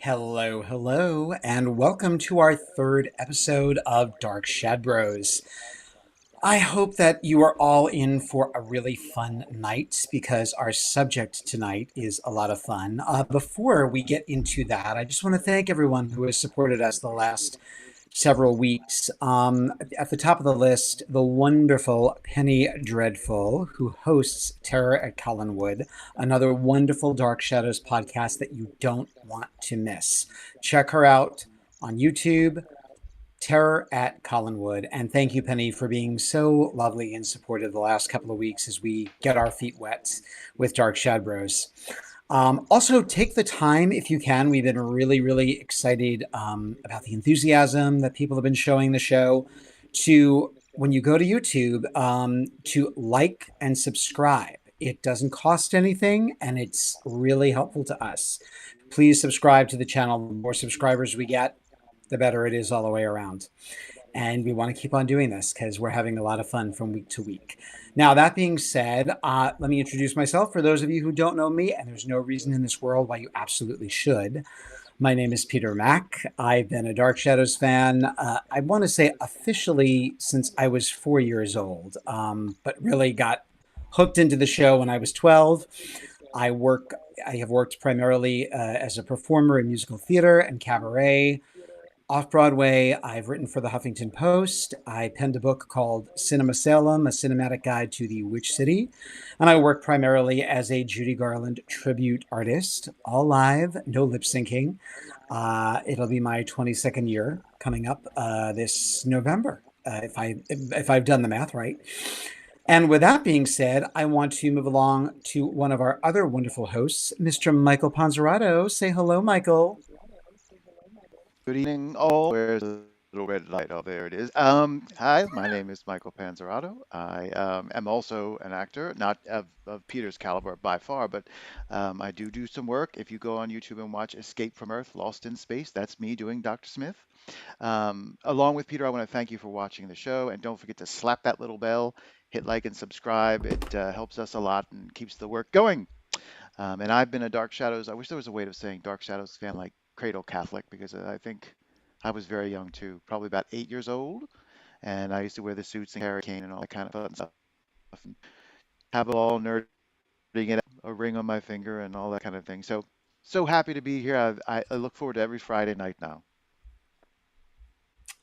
Hello, hello, and welcome to our third episode of Dark Shad-Bros. I hope that you are all in for a really fun night because our subject tonight is a lot of fun. Before we get into that, I just want to thank everyone who has supported us the last several weeks. At the top of the list, the wonderful Penny Dreadful, who hosts Terror at Collinwood, another wonderful Dark Shadows podcast that you don't want to miss. Check her out on YouTube, Terror at Collinwood. And thank you, Penny, for being so lovely and supportive the last couple of weeks as we get our feet wet with Dark Shad-Bros. Also, take the time if you can. We've been really, really excited about the enthusiasm that people have been showing the show. To when you go to YouTube, to like and subscribe. It doesn't cost anything, and it's really helpful to us. Please subscribe to the channel. The more subscribers we get, the better it is all the way around. And we want to keep on doing this because we're having a lot of fun from week to week. Now, that being said, let me introduce myself for those of you who don't know me, and there's no reason in this world why you absolutely should. My name is Peter Mack. I've been a Dark Shadows fan, I want to say officially since I was 4 years old, but really got hooked into the show when I was 12. I have worked primarily as a performer in musical theater and cabaret. Off-Broadway, I've written for the Huffington Post. I penned a book called Cinema Salem, A Cinematic Guide to the Witch City. And I work primarily as a Judy Garland tribute artist, all live, no lip syncing. It'll be my 22nd year coming up this November, if I've done the math right. And with that being said, I want to move along to one of our other wonderful hosts, Mr. Michael Ponzerato. Say hello, Michael. Good evening, all. Where's the little red light? Oh, there it is. Hi, my name is Michael Panzerato. I am also an actor, not of Peter's caliber by far, but I do some work. If you go on YouTube and watch Escape from Earth, Lost in Space, that's me doing Dr. Smith. Along with Peter, I want to thank you for watching the show, and don't forget to slap that little bell, hit like and subscribe. It helps us a lot and keeps the work going. And I've been a Dark Shadows. I wish there was a way of saying Dark Shadows fan like Cradle Catholic because I think I was very young too, probably about 8 years old. And I used to wear the suits and carry a cane and all that kind of fun stuff. And have it all nerding it, a ring on my finger and all that kind of thing. So happy to be here. I look forward to every Friday night now.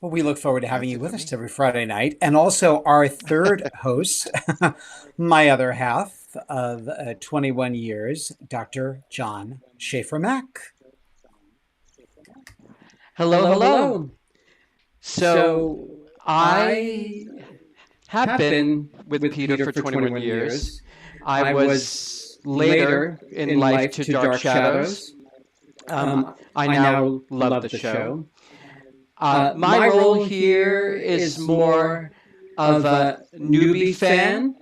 Well, we look forward to having That's you it for with us me. every Friday night. And also our third host, my other half of 21 years, Dr. John Schaefer Mack. Hello, hello. So I have been with Peter for 21 years. I was later in life to Dark Shadows. I now love the show. My role here is more of a newbie fan.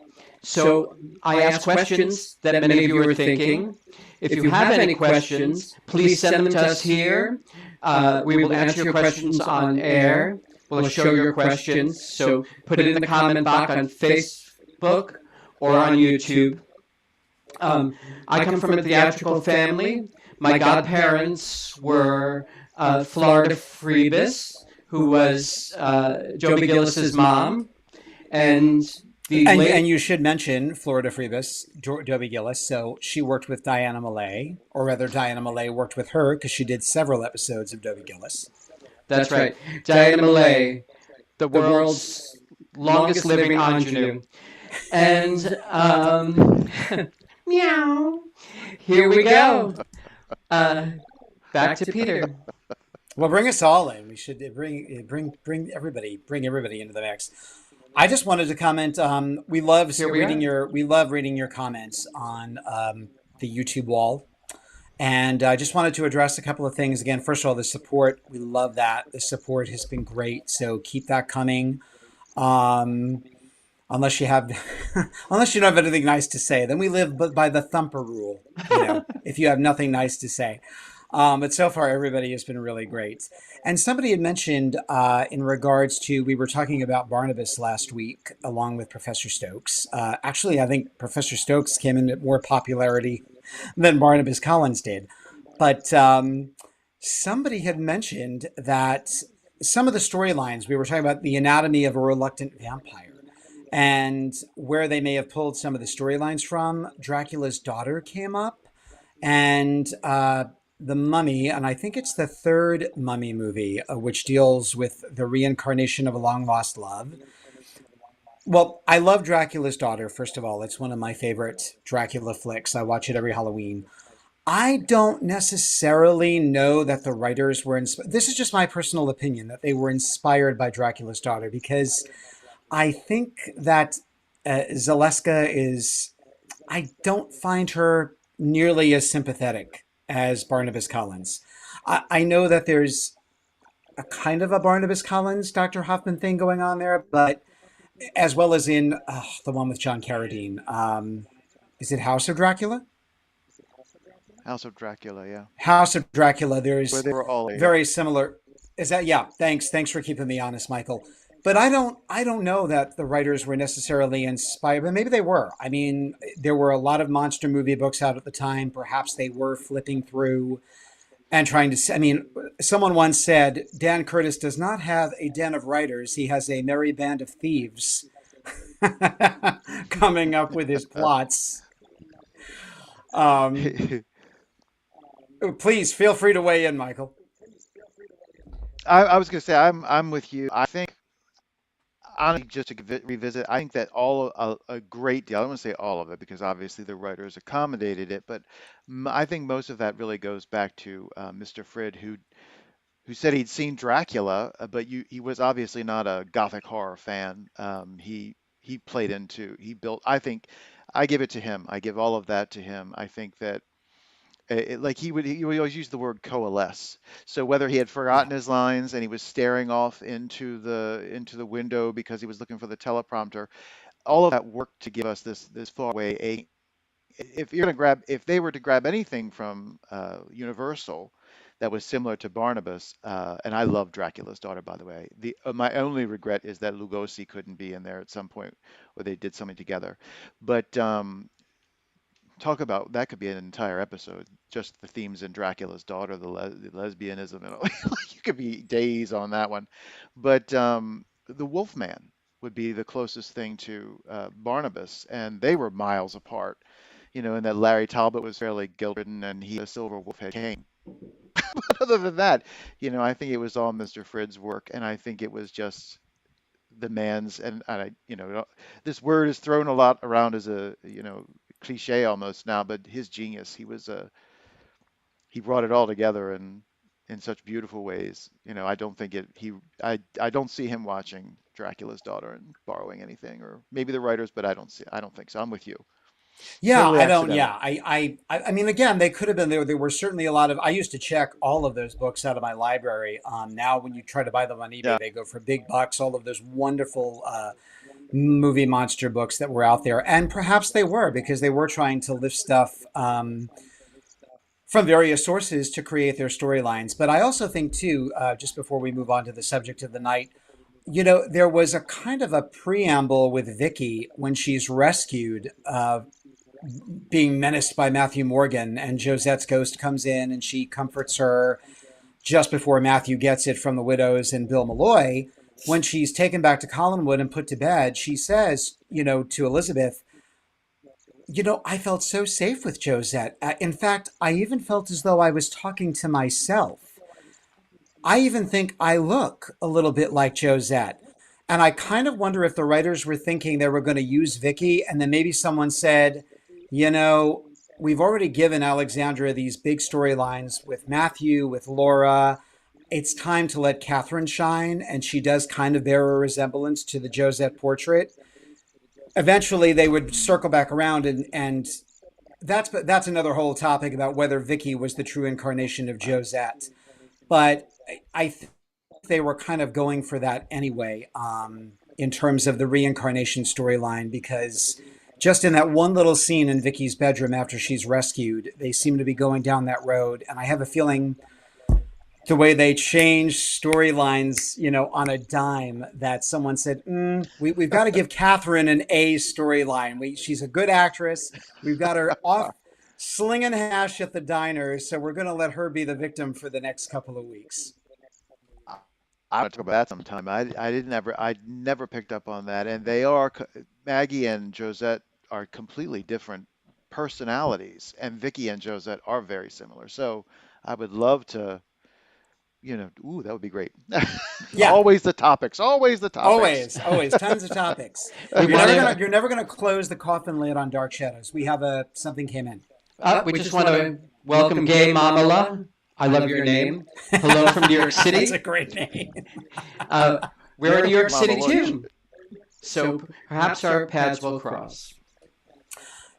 So I ask questions that many of you are thinking. If you have any questions, please send them to us here. We will answer your questions on air. We'll show your questions. So put it in the comment box on Facebook or on YouTube. I come from a theatrical family. My godparents were Florida Freebus, who was Joby Gillis's mom, and and you should mention Florida Freebus, Dobie Gillis. So she worked with Diana Malay, or rather Diana Malay worked with her because she did several episodes of Dobie Gillis. That's right. Diana Malay, the world's longest living ingenue. And meow. Here we go. Back to Peter. Well, bring us all in. We should bring everybody into the mix. I just wanted to comment. We love reading your comments on the YouTube wall, and I just wanted to address a couple of things. Again, first of all, the support. We love that. The support has been great. So keep that coming. Unless you have, unless you don't have anything nice to say, then we live by the thumper rule. If you have nothing nice to say. But so far, everybody has been really great. And somebody had mentioned in regards to, we were talking about Barnabas last week, along with Professor Stokes. Actually, I think Professor Stokes came in at more popularity than Barnabas Collins did. But somebody had mentioned that some of the storylines, we were talking about the anatomy of a reluctant vampire and where they may have pulled some of the storylines from. Dracula's daughter came up, and the Mummy, and I think it's the third Mummy movie, which deals with the reincarnation of a long lost love. Well, I love Dracula's Daughter, first of all. It's one of my favorite Dracula flicks. I watch it every Halloween. I don't necessarily know that the writers were inspired. This is just my personal opinion that they were inspired by Dracula's Daughter because I think that Zaleska is. I don't find her nearly as sympathetic as Barnabas Collins. I know that there's a kind of a Barnabas Collins, Dr. Hoffman thing going on there, but as well as in the one with John Carradine. Is it House of Dracula? House of Dracula, yeah, House of Dracula. where There's they were all later. very similar. Is that yeah? Thanks for keeping me honest, Michael. But I don't know that the writers were necessarily inspired, but maybe they were. I mean, there were a lot of monster movie books out at the time. Perhaps they were flipping through and trying to. I mean, someone once said Dan Curtis does not have a den of writers; he has a merry band of thieves coming up with his plots. Um, please feel free to weigh in, Michael. I was gonna say I'm with you. I think honestly, just to revisit, I think that a great deal. I don't want to say all of it because obviously the writers accommodated it, but I think most of that really goes back to Mr. Frid, who said he'd seen Dracula, but he was obviously not a gothic horror fan. He played into he built. I think I give it to him. I give all of that to him. I think that like he would always use the word coalesce. So whether he had Yeah. forgotten his lines and he was staring off into the window because he was looking for the teleprompter, all of that worked to give us this far away. If they were to grab anything from Universal that was similar to Barnabas, and I love Dracula's Daughter, by the way. My only regret is that Lugosi couldn't be in there at some point, where they did something together. But talk about that could be an entire episode, just the themes in Dracula's Daughter, the lesbianism, and all. You could be days on that one. But the Wolfman would be the closest thing to Barnabas, and they were miles apart. And that Larry Talbot was fairly guilt-ridden, and he a silver wolf head king. But other than that, I think it was all Mr. Frid's work, and I think it was just the man's and this word is thrown a lot around as a cliche almost now, but his genius, he brought it all together in such beautiful ways. I don't think it he I don't see him watching Dracula's Daughter and borrowing anything, or maybe the writers, but I don't think so. I'm with you. Yeah, Totally I don't. Yeah, accidental. I mean, again, they could have been there. There were certainly a lot of. I used to check all of those books out of my library. Now, when you try to buy them on eBay, Yeah. they go for big bucks. All of those wonderful movie monster books that were out there, and perhaps they were because they were trying to lift stuff from various sources to create their storylines. But I also think too, just before we move on to the subject of the night, there was a kind of a preamble with Vicky when she's rescued. Being menaced by Matthew Morgan, and Josette's ghost comes in and she comforts her just before Matthew gets it from the widows and Bill Malloy. When she's taken back to Collinwood and put to bed, she says, to Elizabeth, I felt so safe with Josette. In fact, I even felt as though I was talking to myself. I even think I look a little bit like Josette. And I kind of wonder if the writers were thinking they were going to use Vicky, and then maybe someone said, you know, we've already given Alexandra these big storylines with Matthew, with Laura. It's time to let Catherine shine, and she does kind of bear a resemblance to the Josette portrait. Eventually, they would Mm. circle back around, and that's another whole topic about whether Vicky was the true incarnation of Josette. But I think they were kind of going for that anyway, in terms of the reincarnation storyline, because just in that one little scene in Vicky's bedroom after she's rescued, they seem to be going down that road. And I have a feeling the way they change storylines, on a dime, that someone said, we've got to give Catherine an A storyline. She's a good actress. We've got her off. slinging hash at the diner, so we're going to let her be the victim for the next couple of weeks. I want to talk about that sometime. I never picked up on that, and Maggie and Josette are completely different personalities, and Vicky and Josette are very similar. So I would love to, ooh, that would be great. Yeah, Always the topics, always the topics. always, tons of topics. We want to. You're never gonna close the coffin lid on Dark Shadows. We have something came in. We just want to welcome Gay Mamala. I love your name. Hello from New York City. That's a great name. We're in New York City Mama too, so perhaps our paths will cross.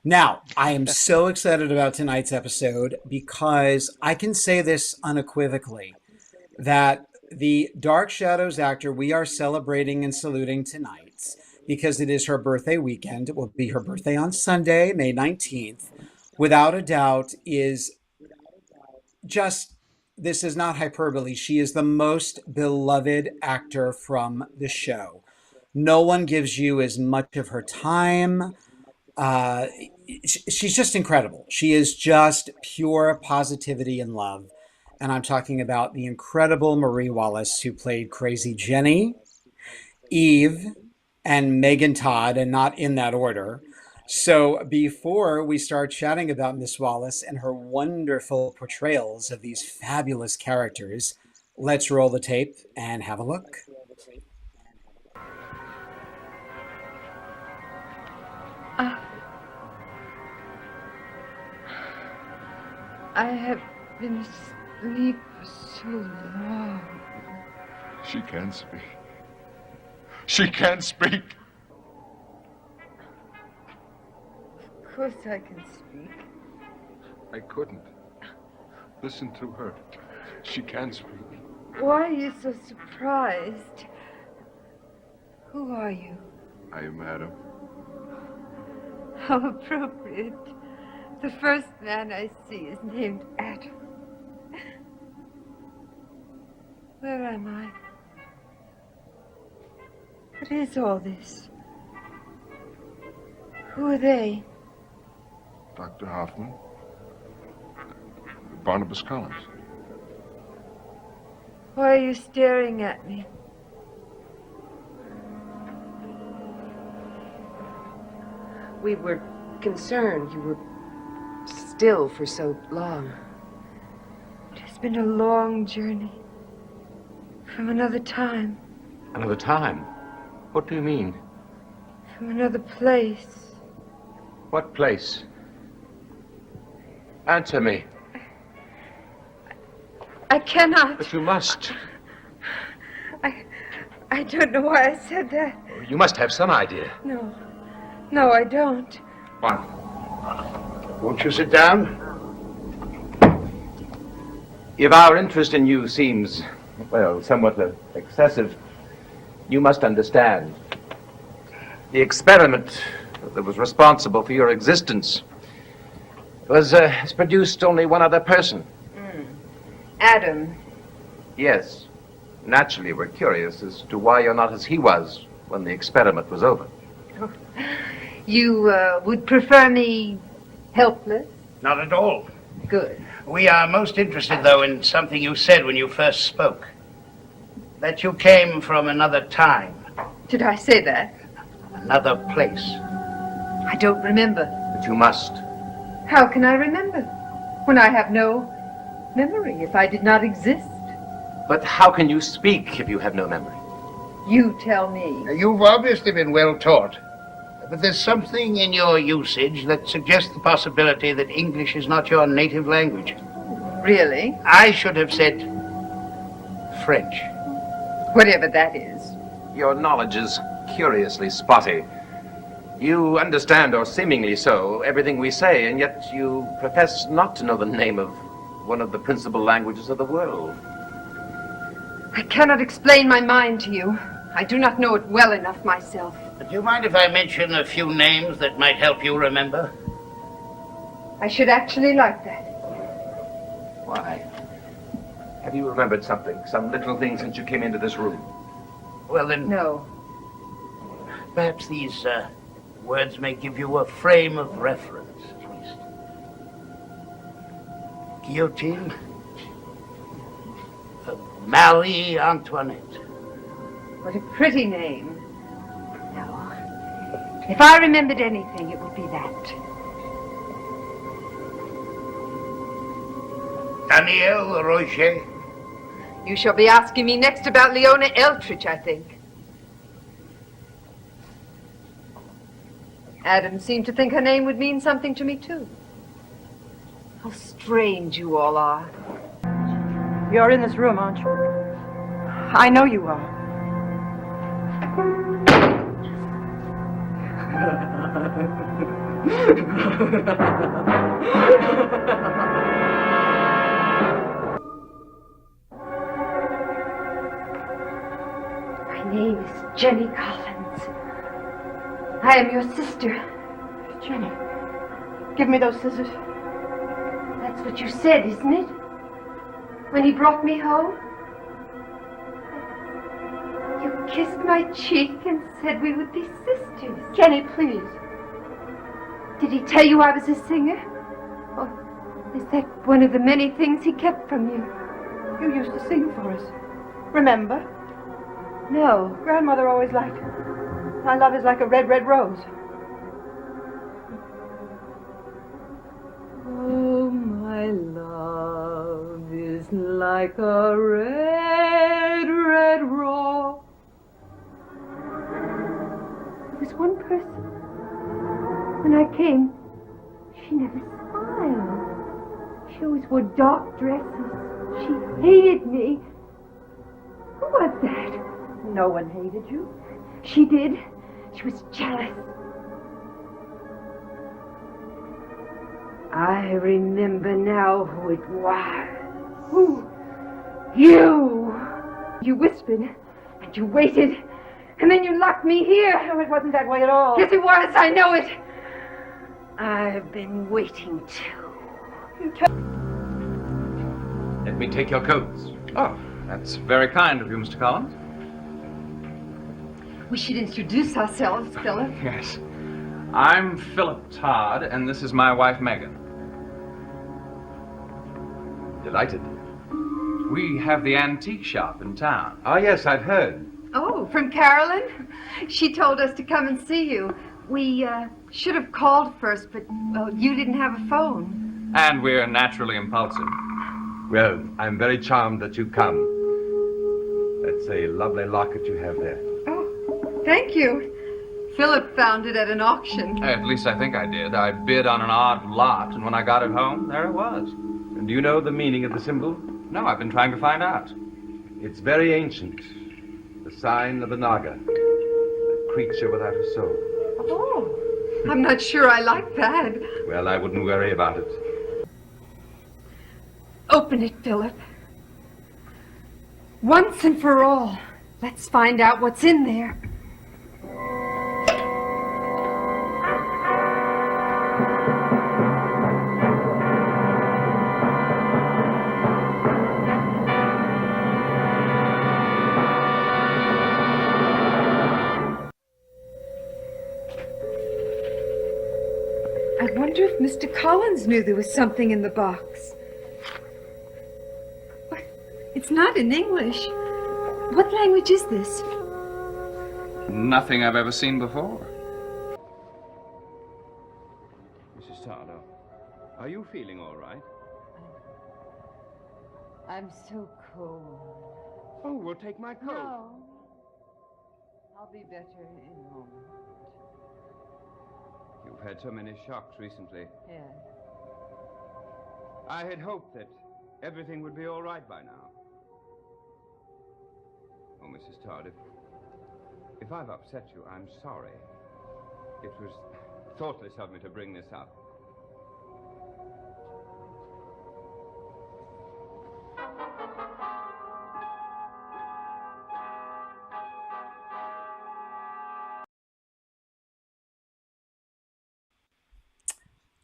Now, I am so excited about tonight's episode because I can say this unequivocally that the Dark Shadows actor we are celebrating and saluting tonight, because it is her birthday weekend, it will be her birthday on Sunday, May 19th, without a doubt is just, this is not hyperbole. She is the most beloved actor from the show. No one gives you as much of her time. She's just incredible. She is just pure positivity and love. And I'm talking about the incredible Marie Wallace, who played Crazy Jenny, Eve, and Megan Todd, and not in that order. So before we start chatting about Miss Wallace and her wonderful portrayals of these fabulous characters, let's roll the tape and have a look. I have been asleep for so long. She can speak. She can speak. Of course I can speak. I couldn't. Listen to her. She can speak. Why are you so surprised? Who are you? I am Adam. How appropriate. The first man I see is named Adam. Where am I? What is all this? Who are they? Dr. Hoffman. Barnabas Collins. Why are you staring at me? We were concerned you were still for so long. It has been a long journey. From another time. Another time? What do you mean? From another place. What place? Answer me. I cannot. But you must. I don't know why I said that. You must have some idea. No, I don't. What? Won't you sit down? If our interest in you seems, well, somewhat excessive, you must understand. The experiment that was responsible for your existence has produced only one other person. Adam. Yes. Naturally, we're curious as to why you're not as he was when the experiment was over. You would prefer me helpless? Not at all. Good. We are most interested, though, in something you said when you first spoke. That you came from another time. Did I say that? Another place. I don't remember. But you must. How can I remember? When I have no memory, if I did not exist. But how can you speak if you have no memory? You tell me. You've obviously been well taught. But there's something in your usage that suggests the possibility that English is not your native language. Really? I should have said French. Whatever that is. Your knowledge is curiously spotty. You understand, or seemingly so, everything we say, and yet you profess not to know the name of one of the principal languages of the world. I cannot explain my mind to you. I do not know it well enough myself. Do you mind if I mention a few names that might help you remember? I should actually like that. Why? Have you remembered something? Some little thing since you came into this room? Well, then, No. perhaps these words may give you a frame of reference, at least. Guillotine. Marie Antoinette. What a pretty name. No. If I remembered anything, it would be that. Danielle Roger. You shall be asking me next about Leona Eldridge, I think. Adam seemed to think her name would mean something to me, too. How strange you all are. You're in this room, aren't you? I know you are. My name is Jenny Collins. I am your sister. Jenny, give me those scissors. That's what you said, isn't it? When he brought me home? You kissed my cheek and said we would be sisters. Jenny, please. Did he tell you I was a singer? Or is that one of the many things he kept from you? You used to sing for us. Remember? No. Grandmother always liked it. My love is like a red, red rose. Oh, my love is like a red, red rose. There was one person. When I came, she never smiled. She always wore dark dresses. She hated me. Who was that? No one hated you. She did. She was jealous. I remember now who it was. Who? You! You whispered, and you waited, and then you locked me here. No, it wasn't that way at all. Yes, it was. I know it. I've been waiting too. Let me take your coats. Oh, that's very kind of you, Mr. Collins. We should introduce ourselves, Philip. Yes. I'm Philip Todd, and this is my wife, Megan. Delighted. We have the antique shop in town. Oh, yes, I've heard. Oh, from Carolyn? She told us to come and see you. We should have called first, but, well, you didn't have a phone. And we're naturally impulsive. Well, I'm very charmed that you come. That's a lovely locket you have there. Oh, thank you. Philip found it at an auction. At least I think I did. I bid on an odd lot, and when I got it home, there it was. And do you know the meaning of the symbol? No, I've been trying to find out. It's very ancient. The sign of the Naga, a creature without a soul. Oh, I'm not sure I like that. Well, I wouldn't worry about it. Open it, Philip. Once and for all, let's find out what's in there. I wonder if Mr. Collins knew there was something in the box. What? It's not in English. What language is this? Nothing I've ever seen before. Mrs. Tardo, are you feeling all right? I'm so cold. Oh, we'll take my coat. No. I'll be better in a moment. You've had so many shocks recently. Yes. I had hoped that everything would be all right by now. Oh, Mrs. Todd, if I've upset you, I'm sorry. It was thoughtless of me to bring this up.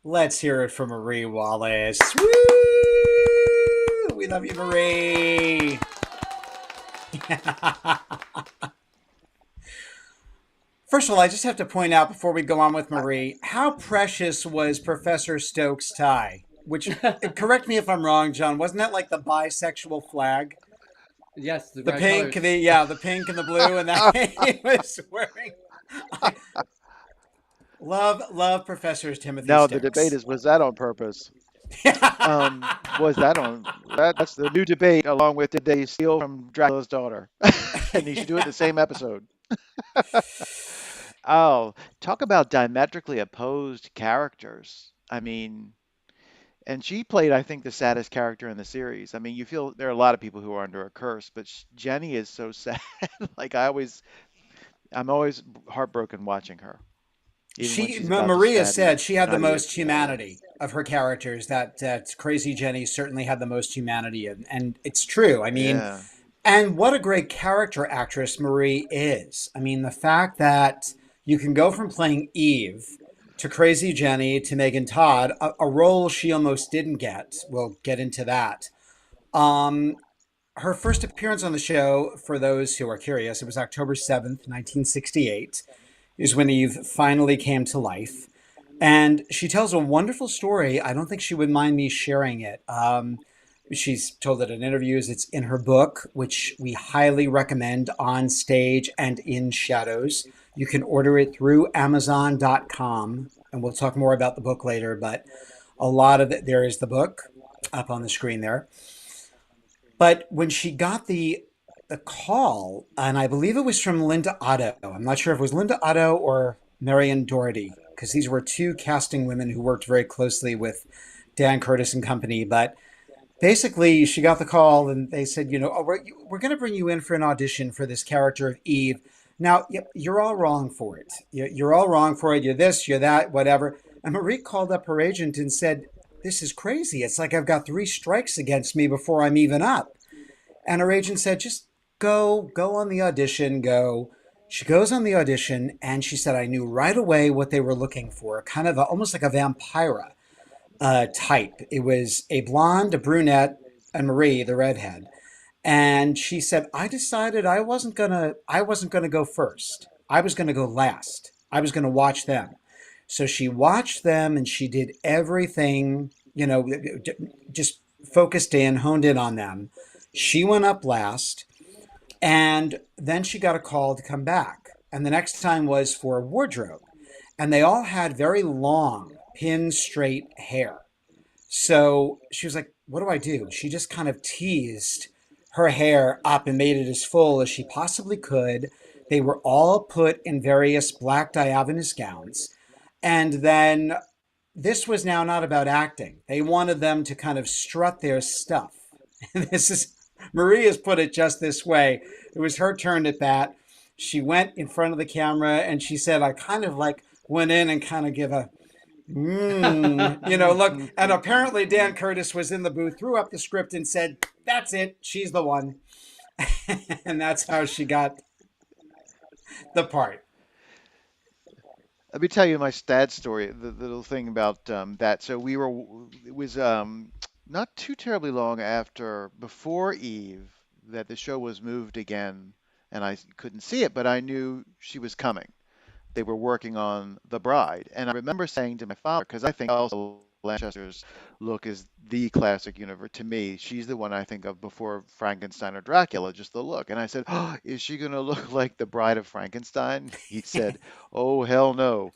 Let's hear it from Marie Wallace. Woo! We love you, Marie. First of all, I just have to point out before we go on with Marie, how precious was Professor Stokes' tie? which correct me if I'm wrong, John. Wasn't that like the bisexual flag? Yes, the The bright pink, colors. the pink and the blue, and that he was wearing. I love Professor Timothy Now the debate Sticks. is, was that on purpose? Was that on? That's the new debate, along with did they steal from Dracula's daughter? And they should do it in the same episode. Oh, talk about diametrically opposed characters. I mean, and she played, I think, the saddest character in the series. I mean, you feel there are a lot of people who are under a curse, but Jenny is so sad. Like I'm always heartbroken watching her, even when she's about to Maria stab you. said she had the Nadia. most humanity of her characters. That Crazy Jenny certainly had the most humanity, and it's true. I mean, Yeah. and what a great character actress Marie is. I mean, the fact that you can go from playing Eve to Crazy Jenny to Megan Todd, a role she almost didn't get. We'll get into that. Um, Her first appearance on the show, for those who are curious, it was October 7th, 1968, is when Eve finally came to life. And she tells a wonderful story. I don't think she would mind me sharing it. She's told it in interviews. It's in her book, which we highly recommend, On Stage and in Shadows. You can order it through Amazon.com, and we'll talk more about the book later. But a lot of it, there is the book up on the screen there. But when she got the call, and I believe it was from Linda Otto. I'm not sure if it was Linda Otto or Marion Doherty, because these were two casting women who worked very closely with Dan Curtis and company. But basically, she got the call, and they said, oh, we're going to bring you in for an audition for this character of Eve. Now, you're all wrong for it. You're all wrong for it. You're this, you're that, whatever. And Marie called up her agent and said, this is crazy. It's like I've got 3 strikes against me before I'm even up. And her agent said, just go on the audition, go. She goes on the audition, and she said, I knew right away what they were looking for, kind of almost like a vampira type. It was a blonde, a brunette, and Marie, the redhead. And she said, I decided I wasn't gonna go first. I was gonna go last. I was gonna watch them. So she watched them and she did everything, just focused in, honed in on them. She went up last, and then she got a call to come back. And the next time was for wardrobe. And they all had very long, pin straight hair. So she was like, what do I do? She just kind of teased her hair up and made it as full as she possibly could. They were all put in various black diaphanous gowns. And then this was now not about acting. They wanted them to kind of strut their stuff. This is Marie has put it just this way. It was her turn at bat. She went in front of the camera and she said, I kind of like went in and kind of give a look. And apparently Dan Curtis was in the booth, threw up the script and said, that's it. She's the one. And that's how she got the part. Let me tell you my stat story, the little thing about that. So it was not too terribly long before Eve, that the show was moved again, and I couldn't see it, but I knew she was coming. They were working on The Bride. And I remember saying to my father, because I think also Lanchester's look is the classic universe. To me, she's the one I think of before Frankenstein or Dracula, just the look. And I said, oh, is she going to look like the Bride of Frankenstein? He said, oh, hell no.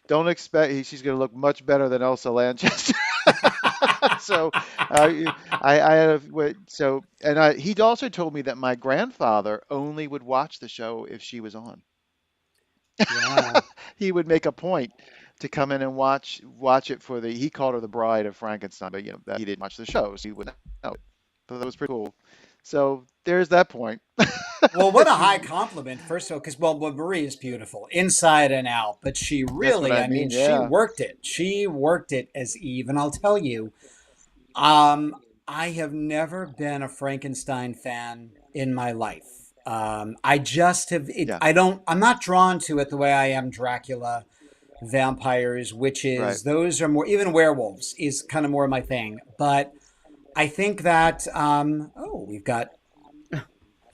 Don't expect, she's going to look much better than Elsa Lanchester. So I had he'd also told me that my grandfather only would watch the show if she was on. Yeah. He would make a point to come in and watch it for he called her the Bride of Frankenstein, but that he didn't watch the show, so he wouldn't know. So that was pretty cool. So there's that point. Well, what a high compliment, first of all, because, well, Marie is beautiful inside and out, but she That's what really, I I mean, mean. she Yeah. worked it. She worked it as Eve. And I'll tell you, I have never been a Frankenstein fan in my life. I just have, Yeah. I'm not drawn to it the way I am Dracula, vampires, Right. witches. Those are more, even werewolves is kind of more my thing. But I think that, we've got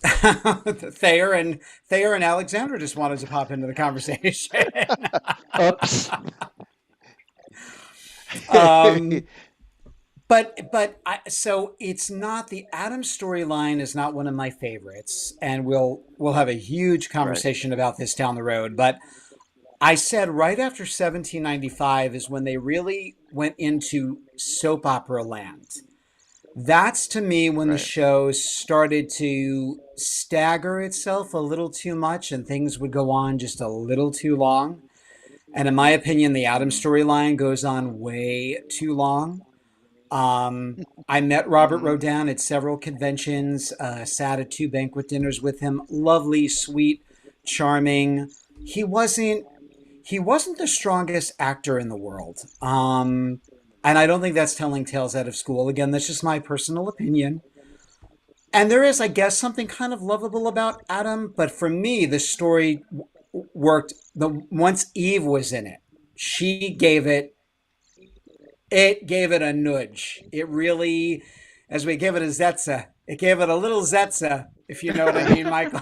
Thayer and Alexandra just wanted to pop into the conversation. Oops. Um, so it's not the Adam storyline is not one of my favorites, and we'll have a huge Right. conversation about this down the road. But I said right after 1795 is when they really went into soap opera land. That's to me when the Right. show started to stagger itself a little too much and things would go on just a little too long. And in my opinion, the Adam Mm-hmm. storyline goes on way too long. I met Robert Mm-hmm. Rodin at several conventions, sat at two banquet dinners with him. Lovely, sweet, charming. He wasn't he wasn't the strongest actor in the world. And I don't think that's telling tales out of school. Again, that's just my personal opinion. And there is, I guess, something kind of lovable about Adam, but for me, the story worked. The once Eve was in it, she gave it a nudge. It really, as we give it a zetza, it gave it a little zetza, if you know what I mean, Michael.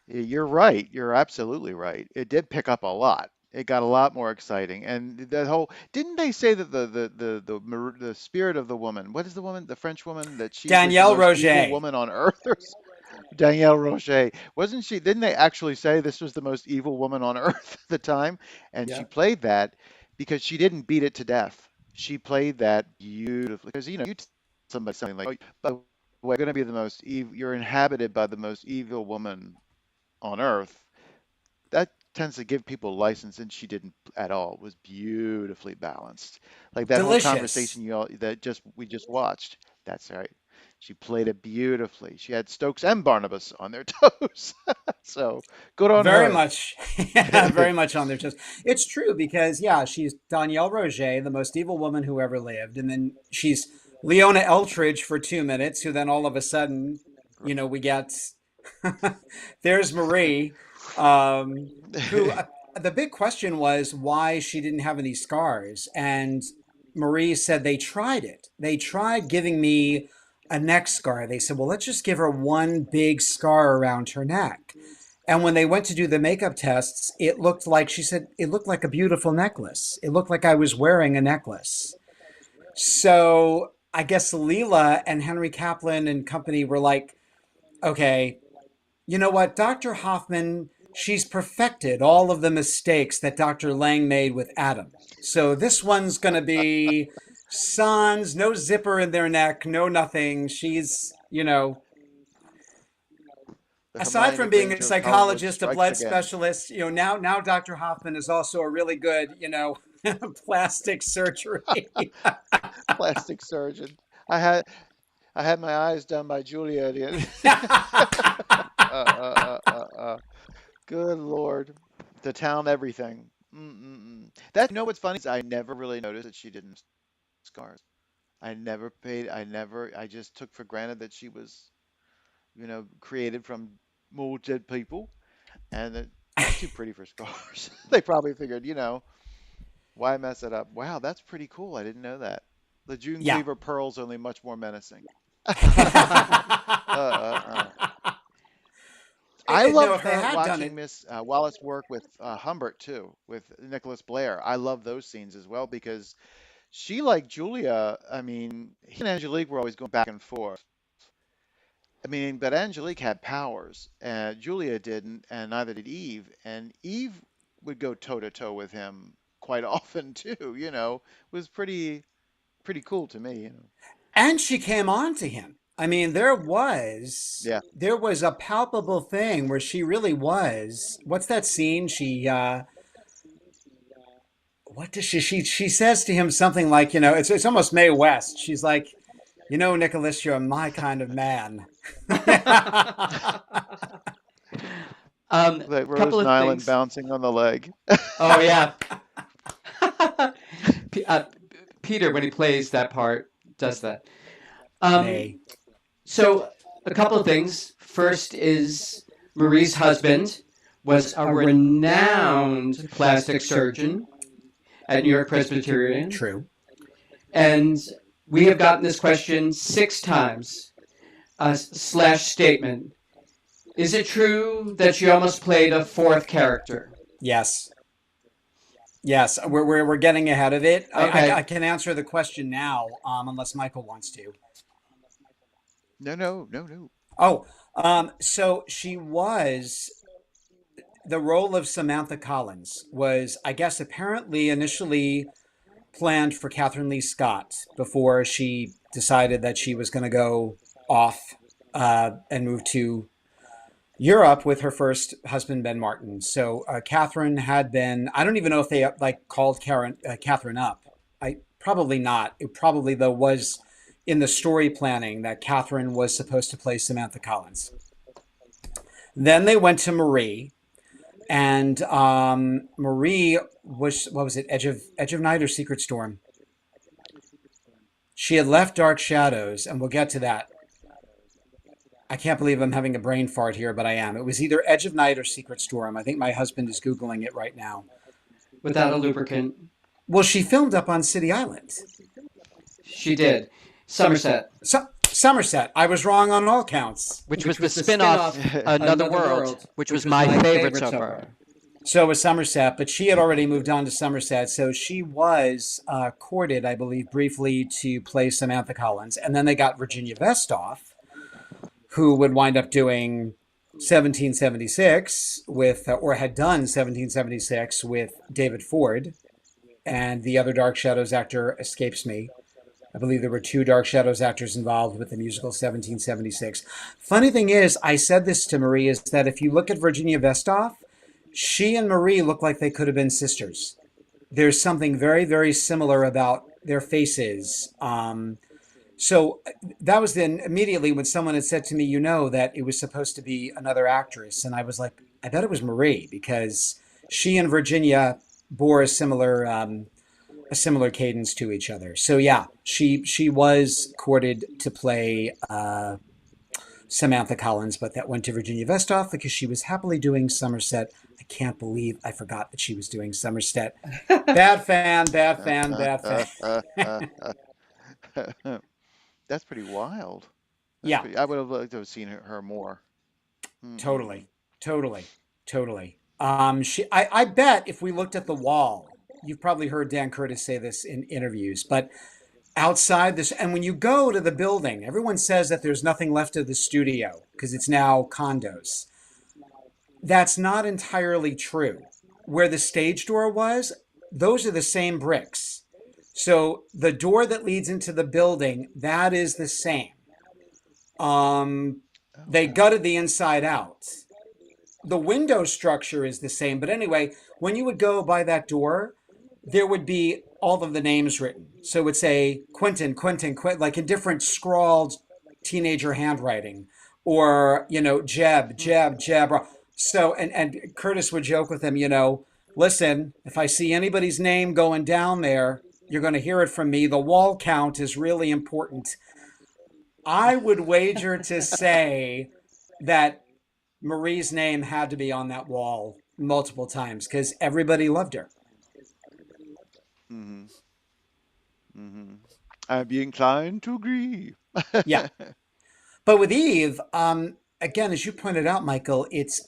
You're right. You're absolutely right. It did pick up a lot. It got a lot more exciting, and that whole didn't they say that the spirit of the woman? What is the woman? The French woman that she was the Danielle most evil Roget. woman on earth, or Danielle Roche. Wasn't she? Didn't they actually say this was the most evil woman on earth at the time? And she Yeah. played that because she didn't beat it to death. She played that beautifully. Because you tell somebody something like, "Oh, by the way, you're going to be the most evil. You're inhabited by the most evil woman on earth." That tends to give people license, and she didn't at all. It was beautifully balanced, like that whole Delicious. conversation we just watched. That's right. She played it beautifully. She had Stokes and Barnabas on their toes, so good on Very her. much, yeah, very much on their toes. It's true because yeah, she's Danielle Roget, the most evil woman who ever lived, and then she's Leona Eltridge for 2 minutes, who then all of a sudden, we get there's Marie, who the big question was why she didn't have any scars, and Marie said they tried it. They tried giving me a neck scar. They said, well, let's just give her one big scar around her neck. And when they went to do the makeup tests, it looked like, she said, it looked like a beautiful necklace. It looked like I was wearing a necklace. So I guess Leela and Henry Kaplan and company were like, okay, you know what? Dr. Hoffman, she's perfected all of the mistakes that Dr. Lang made with Adam. So this one's going to be sans, no zipper in their neck, no nothing. She's, The aside Hermione from being a Granger of Hollywood psychologist, a strikes blood again. specialist, now Dr. Hoffman is also a really good, plastic surgery. Plastic surgeon. I had I had my eyes done by Julia. Good Lord, the town, everything. Mm-mm-mm. That what's funny is I never really noticed that she didn't have scars. I never paid. I never. I just took for granted that she was, created from molded people, and that she's too pretty for scars. They probably figured, why mess it up? Wow, that's pretty cool. I didn't know that. The June Yeah. Cleaver pearl's only much more menacing. I No, loved if they her had done watching it, Miss Wallace work with Humbert too, with Nicholas Blair. I love those scenes as well because she, like Julia, I mean, he and Angelique were always going back and forth. I mean, but Angelique had powers, and Julia didn't, and neither did Eve. And Eve would go toe to toe with him quite often too. It was pretty cool to me. and she came on to him. I mean, Yeah. there was a palpable thing where she really was. What's that scene? What does she says to him something like, it's almost Mae West. She's like, Nicholas, you're my kind of man. Like Couple Rose of Nyland things. bouncing on the leg. Oh yeah. uh, Peter, when he plays that part, does that. Nay. So a couple of things. First is Marie's husband was a renowned plastic surgeon at New York Presbyterian. True. And we have gotten this question 6 times, slash statement. Is it true that she almost played a 4th character? Yes. Yes, we're getting ahead of it. I Okay. can answer the question now, unless Michael wants to. No, no, no, no. Oh, so she was the role of Samantha Collins was, I guess, apparently initially planned for Catherine Lee Scott before she decided that she was going to go off and move to Europe with her first husband, Ben Martin. So Catherine had been, I don't even know if they like called Catherine up. I probably not. It probably though was in the story planning that Catherine was supposed to play Samantha Collins. Then they went to Marie, and Marie was, what was it, Edge of Night or Secret Storm? She had left Dark Shadows, and we'll get to that. I can't believe I'm having a brain fart here, but I am. It was either Edge of Night or Secret Storm. I think my husband is Googling it right now. Without a lubricant. Well, she filmed up on City Island. She did. Somerset. Somerset. I was wrong on all counts. Which was the spin-off Another World, which was my favorite so far. So it was Somerset, but she had already moved on to Somerset. So she was courted, I believe, briefly to play Samantha Collins. And then they got Virginia Vestoff, who would wind up doing 1776 with, or had done 1776 with David Ford. And the other Dark Shadows actor escapes me. I believe there were two Dark Shadows actors involved with the musical 1776. Funny thing is, I said this to Marie, is that if you look at Virginia Vestoff, she and Marie look like they could have been sisters. There's something very, very similar about their faces. So that was then immediately when someone had said to me, you know, that it was supposed to be another actress. And I was like, I bet it was Marie, because she and Virginia bore a similar cadence to each other. So yeah, she was courted to play Samantha Collins, but that went to Virginia Vestoff because she was happily doing Somerset. I can't believe I forgot that she was doing Somerset. Bad fan, bad fan, bad fan. That's pretty wild. Yeah, I would have liked to have seen her more. totally, totally, totally. I bet if we looked at the wall, you've probably heard Dan Curtis say this in interviews, but outside this, and when you go to the building, everyone says that there's nothing left of the studio because it's now condos. That's not entirely true. Where the stage door was, those are the same bricks. So the door that leads into the building, that is the same. They gutted the inside out. The window structure is the same. But anyway, when you would go by that door, there would be all of the names written. So it would say Quentin, Quentin, Quentin, like in different scrawled teenager handwriting, or, you know, Jeb, Jeb, Jeb. So, and Curtis would joke with him, you know, listen, if I see anybody's name going down there, you're going to hear it from me. The wall count is really important. I would wager to say that Marie's name had to be on that wall multiple times because everybody loved her. Hmm. Hmm. I'd be inclined to agree. Yeah. But with Eve, again, as you pointed out, Michael, it's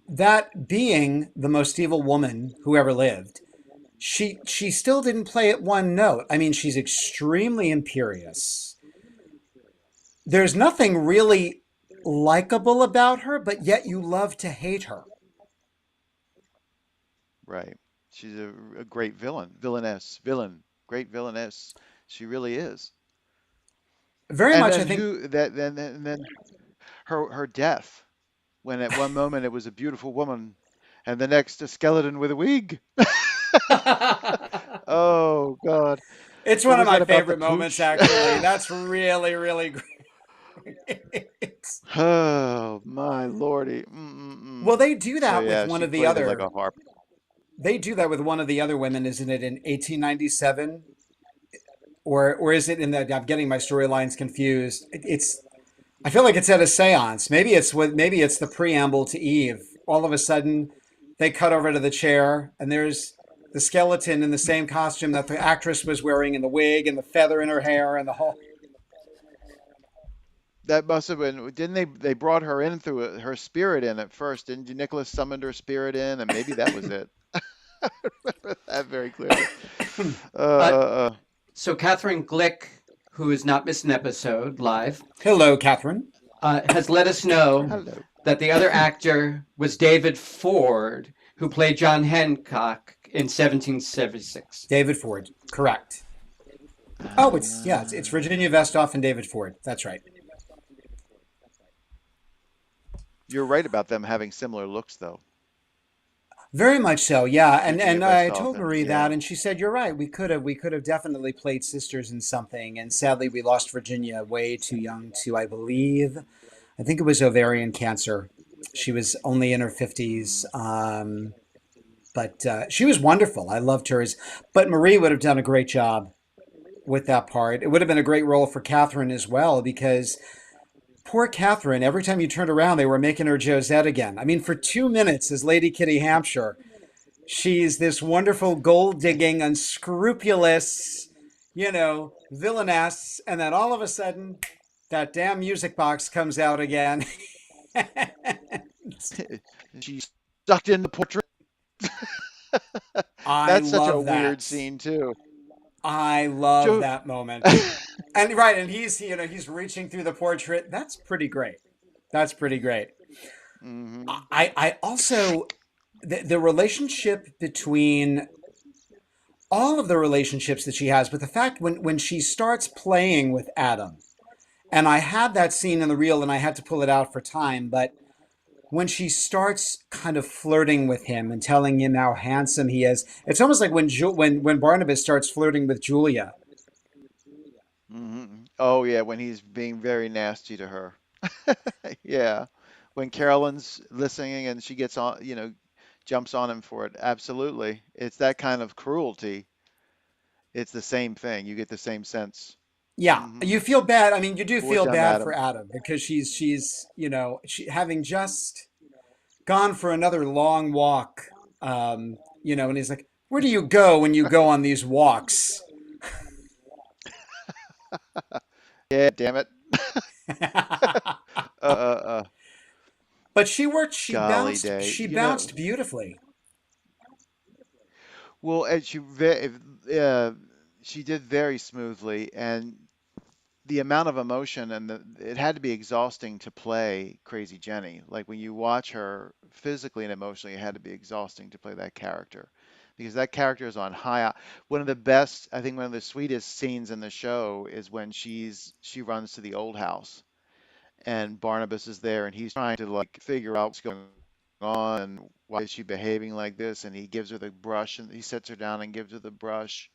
that being the most evil woman who ever lived, she still didn't play it one note. I mean, she's extremely imperious. There's nothing really likable about her, but yet you love to hate her. Right. She's a great great villainess. She really is. Very And much, I then think. then her death, when at one moment it was a beautiful woman, and the next a skeleton with a wig. Oh God. It's What one of was my that about the favorite moments, pooch? actually. That's really, really great. Oh my lordy. Mm-mm-mm. Well, they do So that with yeah, one she of the played it like other. a harp. They do that with one of the other women, isn't it? In 1897, or is it in the? I'm getting my storylines confused. It's. I feel like it's at a séance. Maybe it's the preamble to Eve. All of a sudden, they cut over to the chair, and there's the skeleton in the same costume that the actress was wearing, and the wig, and the feather in her hair, and the whole. That must have been, didn't they brought her in through her spirit in at first, didn't you? Nicholas summoned her spirit in, and maybe that was it. Remember that very clearly. Uh, Uh, uh, uh. so Catherine Glick, who has not missed an episode live, Hello, Catherine. has let us know Hello. that the other actor was David Ford, who played John Hancock in 1776. David Ford. Correct. Oh, it's Uh, Virginia Vestoff and David Ford. That's right. you're right about them having similar looks, though. Very much so, yeah. And Virginia I Vestoff told and Marie that, yeah. and she said, "You're right. We could have definitely played sisters in something." And sadly, we lost Virginia way too young to, I think it was ovarian cancer. She was only in her 50s, Mm, but she was wonderful. I loved hers. But Marie would have done a great job with that part. It would have been a great role for Catherine as well, because poor Catherine, every time you turned around, they were making her Josette again. I mean, for 2 minutes as Lady Kitty Hampshire, she's this wonderful gold digging, unscrupulous, villainess. And then all of a sudden, that damn music box comes out again. she's sucked in the portrait. I That's such a love weird that. scene too. I love Jo- that moment. And right, and he's reaching through the portrait. That's pretty great. That's pretty great. hmm I also the relationship between all of the relationships that she has, but the fact when she starts playing with Adam, and I had that scene in the reel and I had to pull it out for time, but when she starts kind of flirting with him and telling him how handsome he is, it's almost like when Barnabas starts flirting with Julia. Oh yeah, when he's being very nasty to her. Yeah. When Carolyn's listening and she gets on, jumps on him for it. Absolutely. It's that kind of cruelty. It's the same thing. You get the same sense. Yeah, hmm you feel bad. I mean, you do For feel dumb bad for Adam. Adam because she having just gone for another long walk, and he's like, "Where do you go when you go on these walks?" Yeah, damn it. Uh, uh, uh. But she worked. She Golly bounced. day. She bounced beautifully. Well, and she did very smoothly, and the amount of emotion and it had to be exhausting to play Crazy Jenny. Like when you watch her physically and emotionally, it had to be exhausting to play that character because that character is on high. One of the best, I think, one of the sweetest scenes in the show is when she runs to the old house and Barnabas is there and he's trying to like figure out what's going on and why is she behaving like this, and he gives her the brush and he sets her down and gives her the brush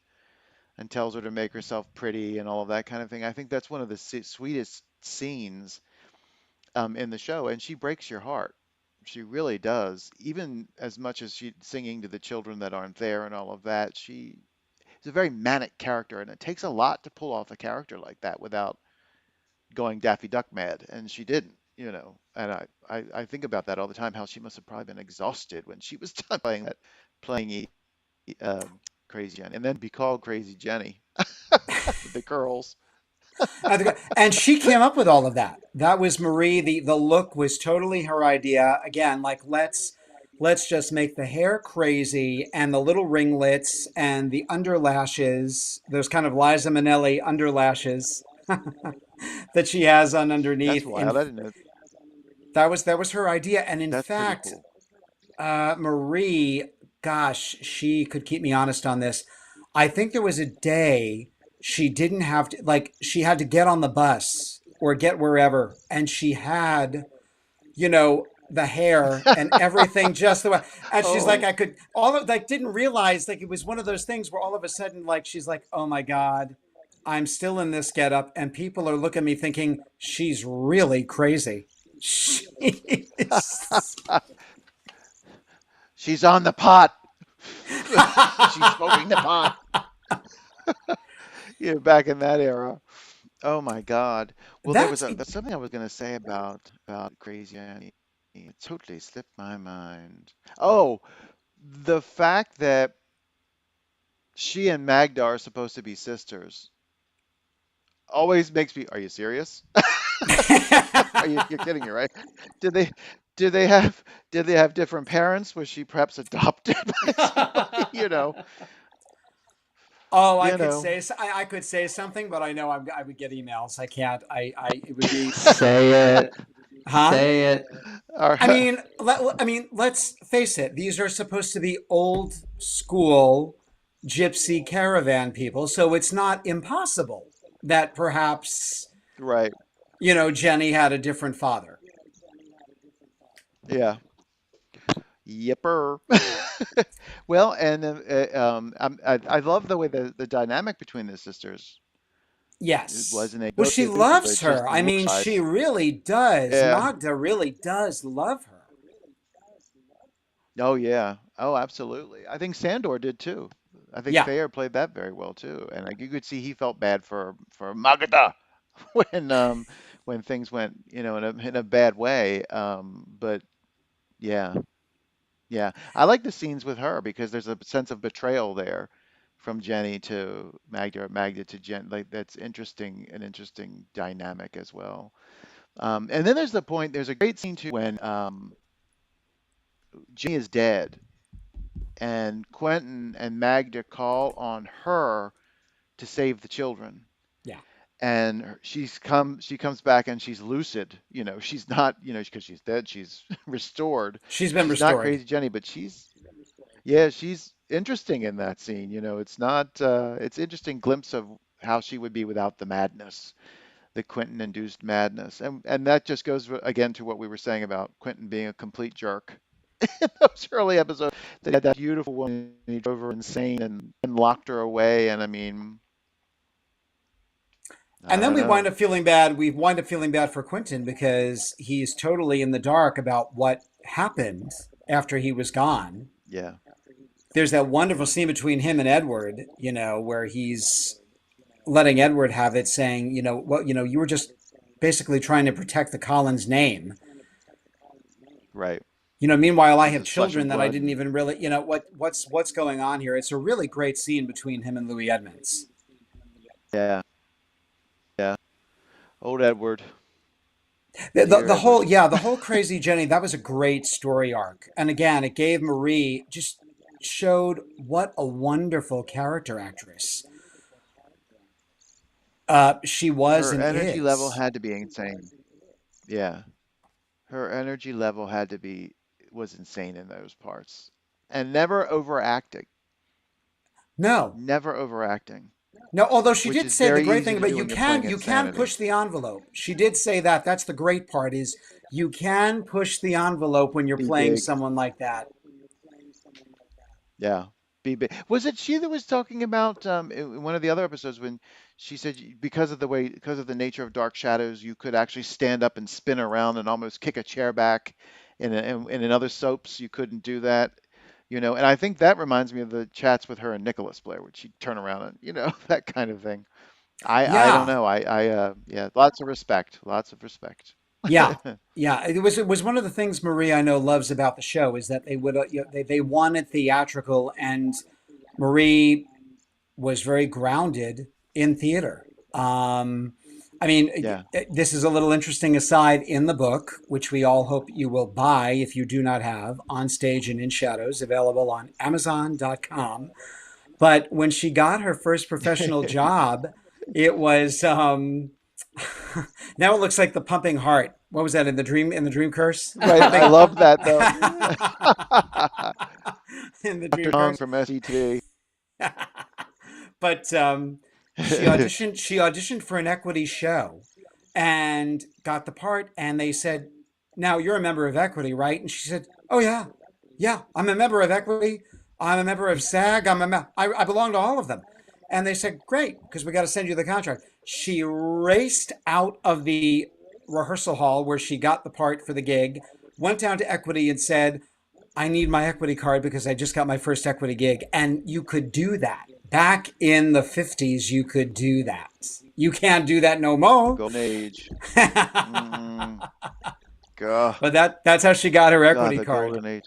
and tells her to make herself pretty and all of that kind of thing. I think that's one of the sweetest scenes in the show, and she breaks your heart. She really does. Even as much as she's singing to the children that aren't there and all of that, she is a very manic character, and it takes a lot to pull off a character like that without going Daffy Duck mad, and she didn't. And I think about that all the time, how she must have probably been exhausted when she was done playing um, Crazy Jenny, and then be called Crazy Jenny with the curls. And she came up with all of that. That was Marie. The look was totally her idea. Again, like let's just make the hair crazy and the little ringlets and the underlashes, those kind of Liza Minnelli underlashes that she has on That's underneath. wild. I didn't know. That was her idea. And in That's pretty fact, cool. Marie, gosh, she could keep me honest on this. I think there was a day she didn't have to, like, she had to get on the bus or get wherever, and she had, the hair and everything just the way. And she's like, Oh, I could, all of, like, didn't realize, like, it was one of those things where all of a sudden, like, she's like, oh my God, I'm still in this getup, and people are looking at me thinking she's really crazy. She's she's on the pot. She's smoking the pot. Yeah, back in that era. Oh my God. Well, that's there's something I was going to say about Crazy Annie. It totally slipped my mind. Oh, the fact that she and Magda are supposed to be sisters always makes me. Are you serious? You're kidding me, right? Did they? Did they have did they have different parents? Was she perhaps adopted by somebody? Oh, I You could know. say I could say something, but I know I would get emails. I can't. It would be, Say it. huh? Say it. All right. I mean, let's face it. These are supposed to be old school gypsy caravan people, so it's not impossible that perhaps Right. Jenny had a different father. Yeah. Yipper. Well, and I love the way the dynamic between the sisters it Yes. wasn't a Well, both she abusive, but loves it's just her. the I look mean, she size. really does. Yeah. Magda really does love her. Oh yeah. Oh, absolutely. I think Sandor did too. I think Yeah. Thayer played that very well too, and like you could see he felt bad for Magda when when things went in a bad way. But yeah, yeah, I like the scenes with her because there's a sense of betrayal there from Jenny to Magda, or Magda to Jen. Like that's interesting, an interesting dynamic as well. And then there's the point. There's a great scene too when Jenny is dead and Quentin and Magda call on her to save the children. Yeah. And she comes back and she's lucid. She's not, because she's dead, she's restored. She's been She's not restored. crazy Jenny, but yeah, she's interesting in that scene. It's not, it's interesting glimpse of how she would be without the madness, the Quentin induced madness. And that just goes again to what we were saying about Quentin being a complete jerk in those early episodes. They had that beautiful woman, he drove her insane and locked her away. And I mean, And I then don't know. We wind up feeling bad for Quentin because he's totally in the dark about what happened after he was gone. Yeah. There's that wonderful scene between him and Edward, where he's letting Edward have it, saying, you were just basically trying to protect the Collins name. Right. Meanwhile, I This have is flesh children and that I blood. didn't And even really, what's going on here. It's a really great scene between him and Louis Edmonds. yeah. Yeah. Old Edward. The Dear whole, Edward. yeah, the whole crazy Jenny, that was a great story arc. And again, it gave Marie, just showed what a wonderful character actress she was Her and energy level is. had to be insane. Yeah. Her energy level had to be was insane in those parts. And never overacting. No, Never overacting. no. Although she Which did is say the very great easy thing to about do when you're playing you can insanity. push the envelope. She did say that. That's the great part is you can push the envelope when you're Be playing big. someone like that. Yeah. Be big. Was it she that was talking about in one of the other episodes when she said because of the nature of Dark Shadows, you could actually stand up and spin around and almost kick a chair back. In other soaps, you couldn't do that. And I think that reminds me of the chats with her and Nicholas Blair, which she'd turn around and, that kind of thing. I don't Yeah, know. Yeah, lots of respect. Lots of respect. yeah, yeah. It was one of the things Marie I know loves about the show is that they would they wanted theatrical, and Marie was very grounded in theater. Um, Yeah. this is a little interesting aside in the book, which we all hope you will buy if you do not have, On Stage and in Shadows, available on Amazon.com. But when she got her first professional job, it was now it looks like the pumping heart. What was that in the dream curse? The Right. I pumping love that though. in the Dr. dream Tong curse. from SCTV. But she auditioned for an equity show and got the part, and they said, now you're a member of equity, right? And she said, oh yeah, yeah, I'm a member of equity, I'm a member of SAG, I belong to all of them. And they said, great, because we got to send you the contract. She raced out of the rehearsal hall where she got the part for the gig, went down to equity and said, I need my equity card because I just got my first equity gig. And you could do that. Back in the 50s, you could do that. You can't do that no more. Golden age. But Mm, God, that's how she got her God, equity the card. golden age.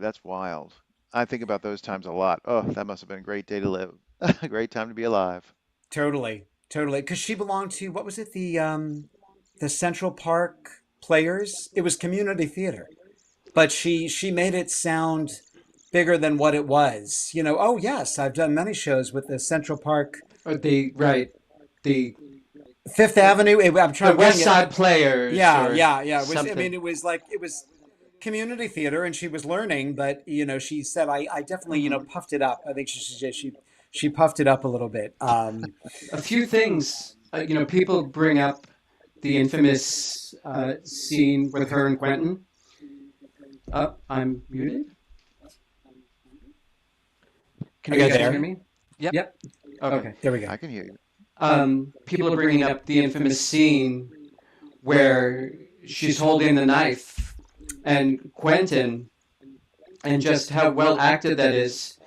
That's wild. I think about those times a lot. Oh, that must have been a great day to live. A great time to be alive. Totally, totally. Because she belonged to what was it? The Central Park. players. It was community theater, but she made it sound bigger than what it was. Oh yes, I've done many shows with the Central Park, Or the right, the Fifth Avenue. I'm the trying West getting it. Side Players Yeah, or yeah, yeah. It was. I mean, something. it was community theater, and she was learning. But she said, I definitely Hmm. puffed it up. I think she puffed it up a little bit. A few things, people bring up the infamous scene with her and Quentin. I'm muted. Can Are you you guys there? hear me? Yep. Okay. There we go. I can hear you. People are bringing up the infamous scene where she's holding the knife and Quentin, and just how well acted that is.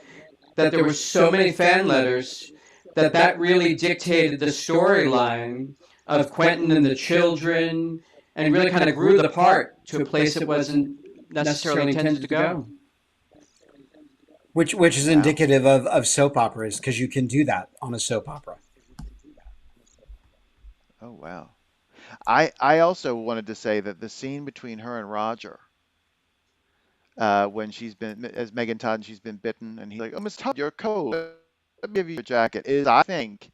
That there were so many fan letters that really dictated the storyline of Quentin and the children, and really kind of grew the part to a place it wasn't necessarily intended to go. Which is Wow. indicative of soap operas, because you can do that on a soap opera. Oh, wow. I also wanted to say that the scene between her and Roger, when she's been, as Megan Todd, she's been bitten, and he's like, "Oh, Miss Todd, you're cold. Let me give you a jacket," is, I think,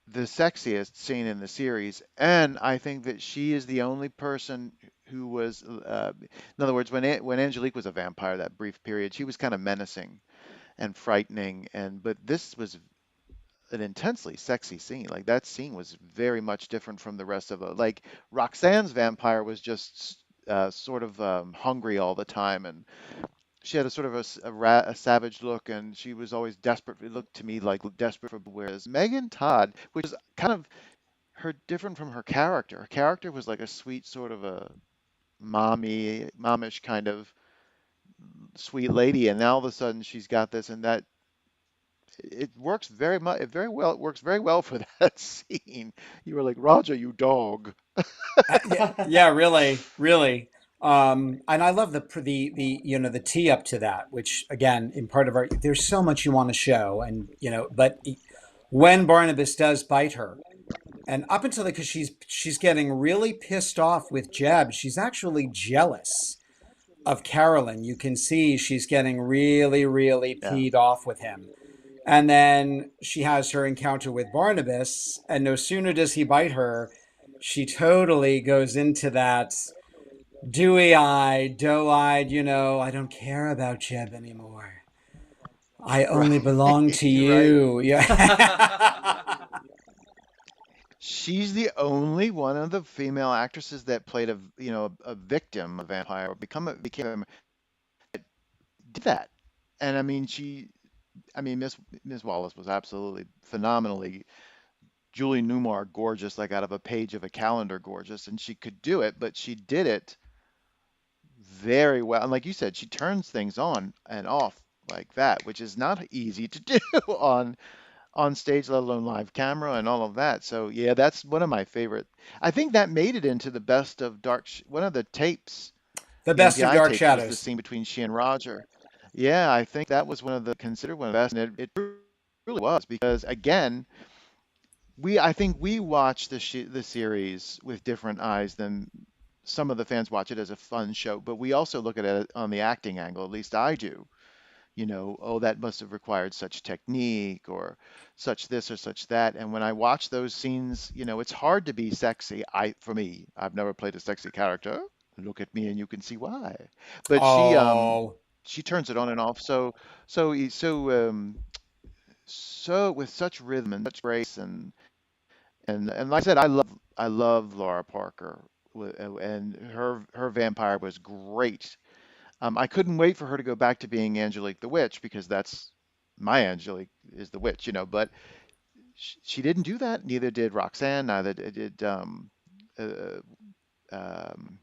the sexiest scene in the series. And I think that she is the only person who was, in other words, when Angelique was a vampire, that brief period, she was kind of menacing and frightening, but this was an intensely sexy scene. Like, that scene was very much different from the rest of the, like, Roxanne's vampire was just sort of hungry all the time, and she had a sort of a savage look, and she was always desperate. It looked to me like desperate for. Whereas Megan Todd, which is kind of her different from her character. Her character was like a sweet sort of a momish kind of sweet lady, and now all of a sudden she's got this, and that it works very much, very well. It works very well for that scene. You were like, Roger, you dog. Yeah, really, really. And I love the tee up to that, which again, in part of our, there's so much you want to show, and but when Barnabas does bite her, and up until because she's getting really pissed off with Jeb, she's actually jealous of Carolyn. You can see she's getting really, really Yeah. peed off with him. And then she has her encounter with Barnabas, and no sooner does he bite her, she totally goes into that dewy-eyed, doe-eyed, I don't care about Jeb anymore. I only belong Right, to right. you. Yeah. She's the only one of the female actresses that played a victim, a vampire, or became did that. And I mean, Miss Wallace was absolutely phenomenally Julie Newmar gorgeous, like out of a page of a calendar gorgeous, and she could do it, but she did it very well. And like you said, she turns things on and off like that, which is not easy to do on stage, let alone live camera and all of that. So yeah, that's one of my favorite. I think that made it into the best of one of the tapes, The the best of MPI Dark tapes, was the Shadows. scene between she and Roger. Yeah, I think that was considered one of the best, and it really was because again, I think we watch the series with different eyes than some of the fans watch it as a fun show, but we also look at it on the acting angle, at least I do. Oh, that must have required such technique or such this or such that. And when I watch those scenes, it's hard to be sexy. For me, I've never played a sexy character. Look at me and you can see why. But Oh, she turns it on and off so with such rhythm and such grace, and like I said, I love Laura Parker, and her vampire was great. I couldn't wait for her to go back to being Angelique the Witch because that's my Angelique is the witch, but she didn't do that. Neither did Roxanne, neither did uh, um,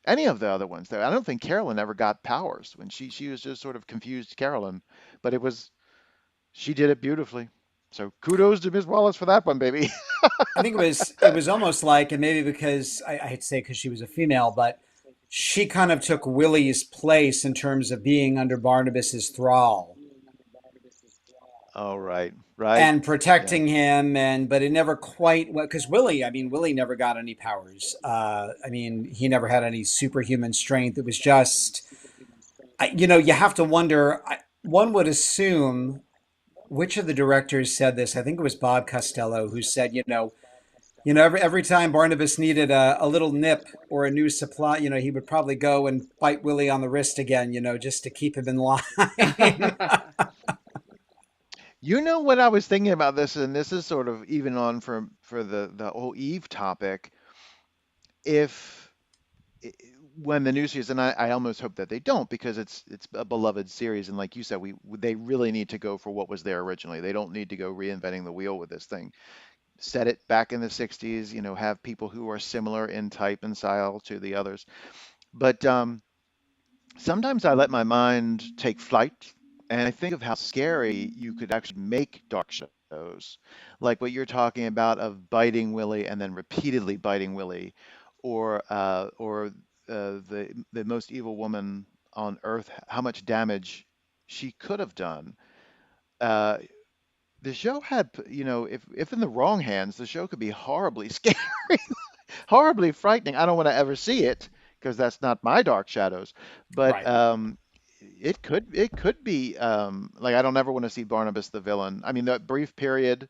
any of the other ones. I don't think Carolyn ever got powers when she was just sort of confused Carolyn, but she did it beautifully. So kudos to Miss Wallace for that one, baby. I think it was almost like, and maybe because I hate to say because she was a female, but she kind of took Willie's place in terms of being under Barnabas's thrall. Oh, right, right. and Yeah. protecting him, but it never quite, because Willie, I mean, Willie never got any powers. I mean, he never had any superhuman strength. It was just, you have to wonder. One would assume, which of the directors said this? I think it was Bob Costello who said, every time Barnabas needed a little nip or a new supply, he would probably go and bite Willie on the wrist again, just to keep him in line. You know what I was thinking about this, and this is sort of even on for the whole Eve topic. If i- when the new series, and I almost hope that they don't because it's a beloved series, and like you said, they really need to go for what was there originally. They don't need to go reinventing the wheel with this thing. Set it back in the 60s, have people who are similar in type and style to the others. But sometimes I let my mind take flight and I think of how scary you could actually make dark shadows. Like what you're talking about of biting Willie and then repeatedly biting Willie, or the most evil woman on earth, how much damage she could have done. Uh, the show had, if in the wrong hands, the show could be horribly scary, horribly frightening. I don't want to ever see it because that's not my Dark Shadows. But Right. it could be like I don't ever want to see Barnabas the villain. I mean, that brief period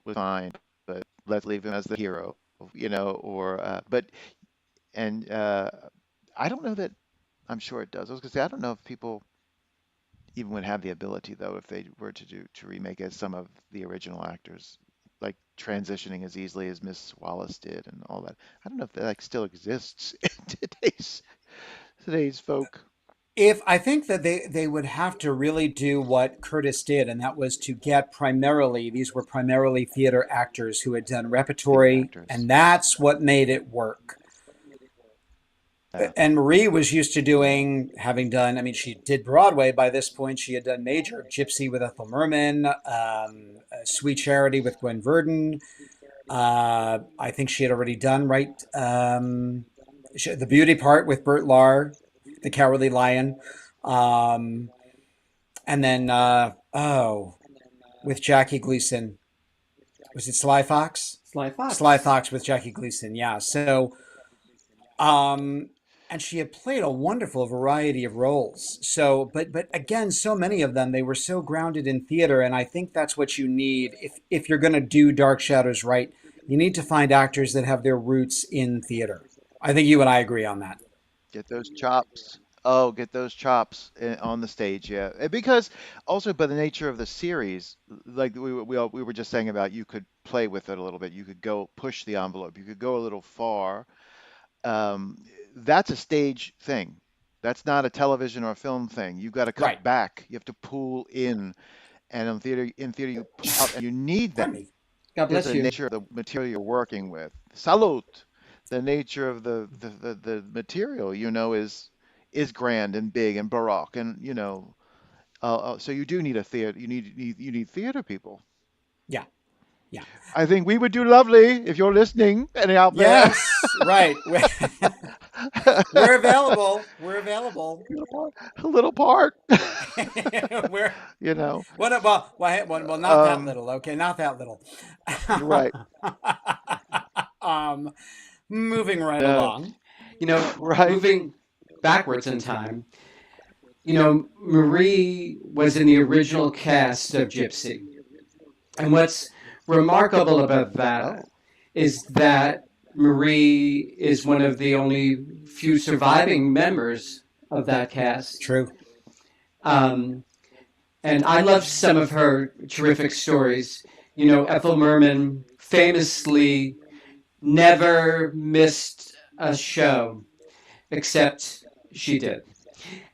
was fine, but let's leave him as the hero, or but and I don't know that. I'm sure it does. I was gonna say I don't know if people even would have the ability though if they were to remake as some of the original actors, like transitioning as easily as Miss Wallace did and all that. I don't know if that like still exists in today's folk. If I think that they would have to really do what Curtis did, and that was to get these were primarily theater actors who had done Theater repertory, actors. and that's what made it work. Yeah. And Marie was used to having done, I mean, she did Broadway by this point. She had done major Gypsy with Ethel Merman, Sweet Charity with Gwen Verdon. I think she had already done, right, the beauty part with Bert Lahr, the Cowardly Lion. Um, and then, with Jackie Gleason. Was it Sly Fox? Sly Sly Fox. Fox with Jackie Gleason, yeah. Um, and she had played a wonderful variety of roles. But again, so many of them, they were so grounded in theater, and I think that's what you need if you're going to do Dark Shadows right. You need to find actors that have their roots in theater. I think you and I agree on that. Get those chops. Oh, get those chops on the stage, yeah. Because also by the nature of the series, like we were just saying about, you could play with it a little bit. You could go push the envelope. You could go a little far. Um, that's a stage thing. That's not a television or a film thing. You got to Right. cut back. You have to pull in, and in theater you pull out, and you need that. Pardon me. God Is bless the you. nature of the material you're working with. Salute. The nature of the material, is grand and big and baroque, and so you do need a theater. You need theater people. Yeah, yeah. I think we would do lovely if you're listening and out there. Yes, right. We're available. We're available. A little part, We're you know. not that Um, little. Okay, not that little. you're right. um, moving right No, along. right. Moving backwards in time, Marie was in the original cast of Gypsy. And what's remarkable about that Oh, is that Marie is one of the only few surviving members of that cast. True. Um, and I love some of her terrific stories. Ethel Merman famously never missed a show, except she did.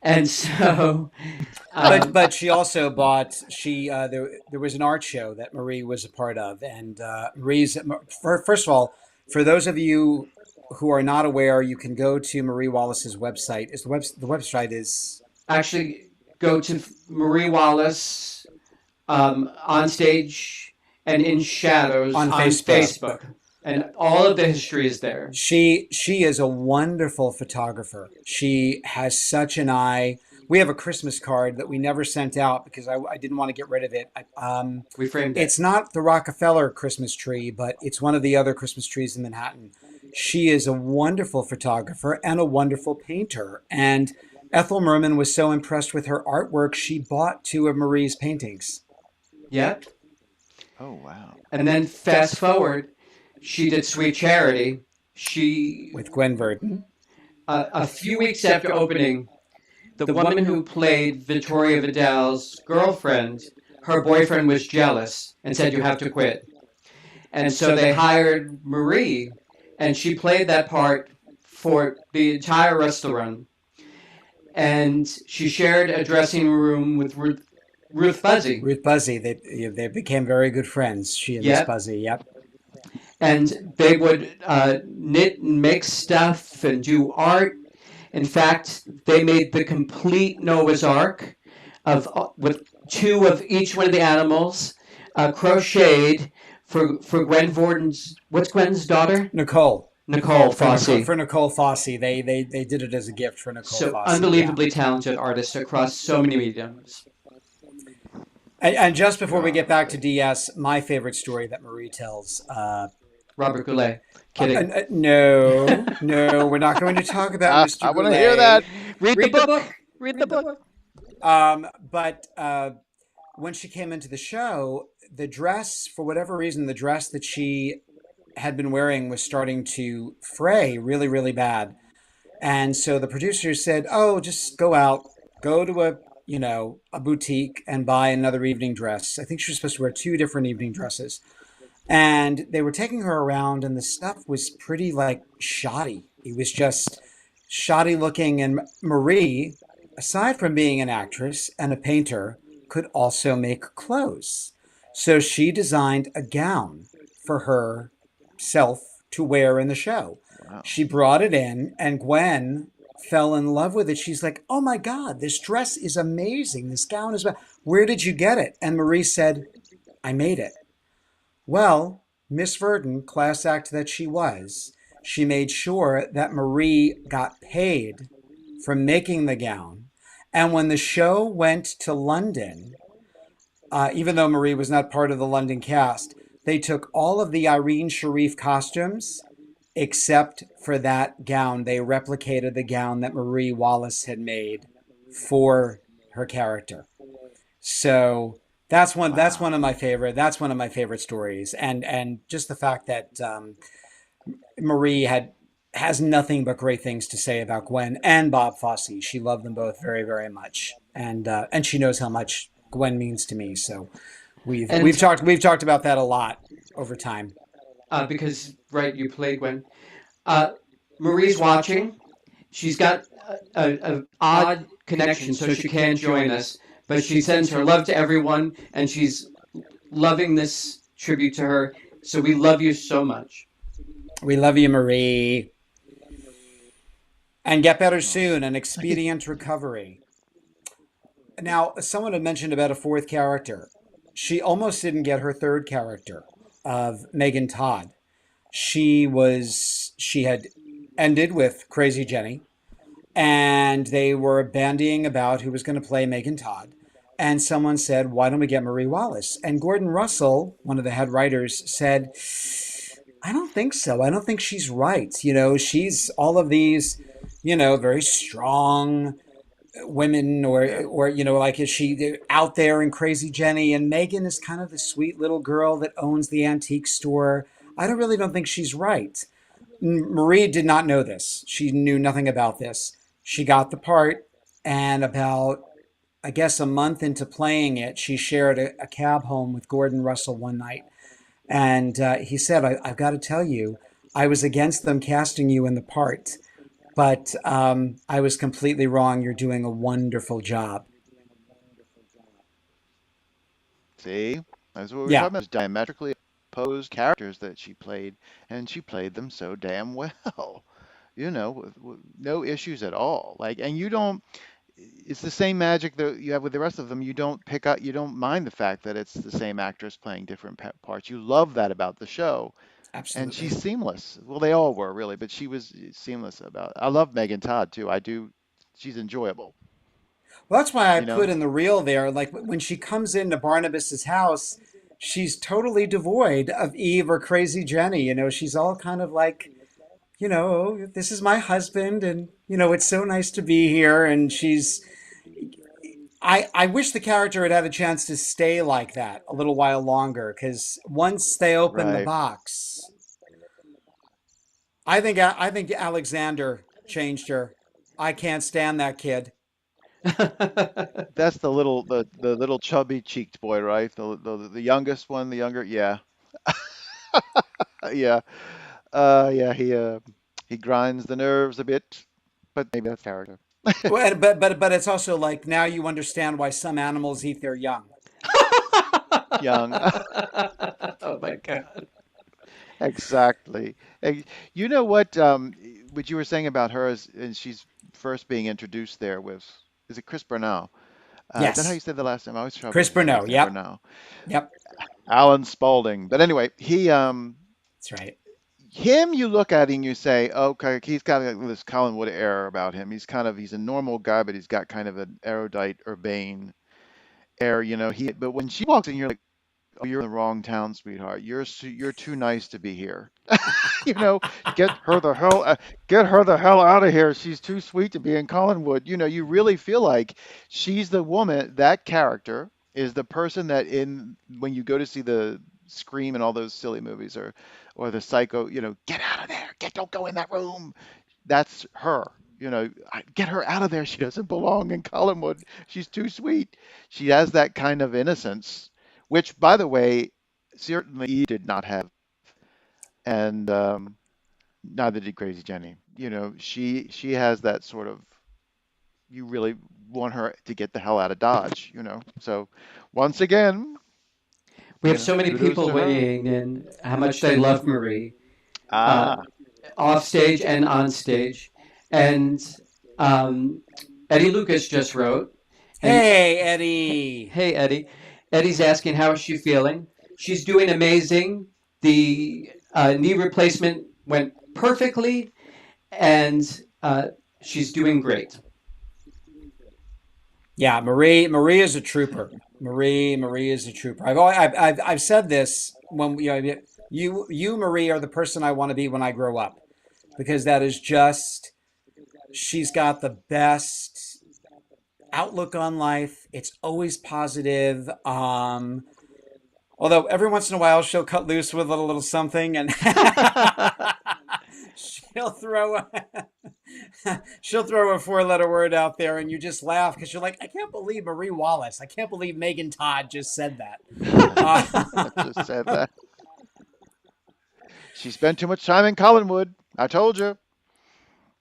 And so, But she also there was an art show that Marie was a part of, and first of all, for those of you who are not aware, you can go to Marie Wallace's website. The website is actually go to Marie Wallace on stage and in shadows on on Facebook. Facebook. And all of the history is there. She is a wonderful photographer. She has such an eye. we have a Christmas card that we never sent out because I didn't want to get rid of it. We framed it. It's not the Rockefeller Christmas tree, but it's one of the other Christmas trees in Manhattan. She is a wonderful photographer and a wonderful painter. And Ethel Merman was so impressed with her artwork, she bought two of Marie's paintings. Yep. Oh, wow. And then fast forward, she did Sweet Charity. With Gwen Verdon. A few weeks after opening, the woman who played Victoria Vidal's girlfriend, her boyfriend was jealous and said, "You have to quit." And so they hired Marie, and she played that part for the entire rest of the run. And she shared a dressing room with Ruth Buzzy. Ruth Buzzy. They became very good friends, she and Miss Buzzy. Yep. And they would knit and make stuff and do art. In fact, they made the complete Noah's Ark with two of each one of the animals, crocheted for Gwen Vorden's. What's Gwen's daughter? Nicole Fosse. For Nicole Fosse. They did it as a gift for Nicole Fosse. Unbelievably talented artists across so many mediums. And just before we get back to DS, my favorite story that Marie tells. Robert Goulet. Kidding. No, we're not going to talk about Mr. I want to Goulet. hear that. Read the book. Read the book. But when she came into the show, the dress, for whatever reason, the dress that she had been wearing was starting to fray really, really bad. And so the producers said, "Oh, just go out, go to a boutique and buy another evening dress." I think she was supposed to wear two different evening dresses. And they were taking her around, and the stuff was pretty shoddy. It was just shoddy looking. And Marie, aside from being an actress and a painter, could also make clothes. So she designed a gown for herself to wear in the show. Wow. She brought it in, and Gwen fell in love with it. She's like, "Oh my God, this dress is amazing. This gown is, where did you get it?" And Marie said, "I made it." Well, Miss Verdon, class act that she was, she made sure that Marie got paid for making the gown. And when the show went to London, even though Marie was not part of the London cast, they took all of the Irene Sharif costumes except for that gown. They replicated the gown that Marie Wallace had made for her character. So that's one of my favorite stories, and just the fact that Marie has nothing but great things to say about Gwen and Bob Fosse. She loved them both very, very much, and she knows how much Gwen means to me. So we've talked about that a lot over time. Because you played Gwen. Marie's watching. She's got an odd connection, so she can't join us. But she sends her love to everyone, and she's loving this tribute to her. So we love you so much. We love you, Marie. And get better soon, an expedient recovery. Now, someone had mentioned about a fourth character. She almost didn't get her third character of Megan Todd. She had ended with Crazy Jenny, and they were bandying about who was going to play Megan Todd. And someone said, "Why don't we get Marie Wallace?" And Gordon Russell, one of the head writers, said, "I don't think so. I don't think she's right. She's all of these, very strong women, or is she out there in Crazy Jenny? And Megan is kind of the sweet little girl that owns the antique store. I don't think she's right." Marie did not know this. She knew nothing about this. She got the part, and about, I guess, a month into playing it, she shared a cab home with Gordon Russell one night. And he said, I've got to tell you, I was against them casting you in the part, but I was completely wrong. You're doing a wonderful job. See, that's what we're talking about. Diametrically opposed characters that she played, and she played them so damn well. With no issues at all. And you don't. It's the same magic that you have with the rest of them. You don't pick up. You don't mind the fact that it's the same actress playing different parts. You love that about the show. Absolutely. And she's seamless. Well, they all were really, but she was seamless about it. I love Megan Todd too. I do. She's enjoyable. Well, that's why I you know? put in the reel there. Like when she comes into Barnabas's house, she's totally devoid of Eve or Crazy Jenny. She's all kind of like, "Oh, this is my husband, and it's so nice to be here." And she's, I wish the character had had a chance to stay like that a little while longer, because once they open the Right. box, I think Alexander changed her. I can't stand that kid. That's the little chubby cheeked boy, right? The youngest one, the younger, yeah. Yeah. Yeah, he grinds the nerves a bit, but maybe that's character. Well, but it's also like now you understand why some animals eat their young. Young. Oh my God. Exactly. You know what you were saying about her is, and she's first being introduced there with, is it Chris Bernal? Is that how you Yes, said the last name? I always trouble Chris with his Burnell. last name, Yep, Bernal. yep, Alan Spaulding. But anyway, that's right. him, you look at and you say, okay, he's got this Colin Wood air about him. He's a normal guy, but he's got kind of an erudite, urbane air, but when she walks in, you're like, oh, you're in the wrong town, sweetheart. You're too nice to be here. you know, get her the hell get her the hell out of here. She's too sweet to be in Collinwood. You really feel like she's the woman. That character is the person that in when you go to see the Scream and all those silly movies or the Psycho, get out of there. Don't go in that room. That's her. Get her out of there. She doesn't belong in Collinwood. She's too sweet. She has that kind of innocence, which, by the way, certainly Eve did not have, and neither did Crazy Jenny. She has that sort of. You really want her to get the hell out of Dodge. So once again, We have so many kudos people to her. weighing in how much they love Marie, uh, Ah, off stage and on stage. And um, Eddie Lucas just wrote, and Hey, Eddie. hey, Eddie. Eddie's asking how is she feeling. She's doing amazing. The knee replacement went perfectly, and she's doing great. Yeah, Marie is a trooper. Marie is a trooper. I've said this when you Marie are the person I want to be when I grow up, because that is just she's got the best outlook on life. It's always positive. Although every once in a while she'll cut loose with a little something, and she'll throw a, she'll throw a four-letter word out there, and you just laugh because you're like, I can't believe Marie Wallace. I can't believe Megan Todd just said that. just said that. She spent too much time in Collinwood. I told you.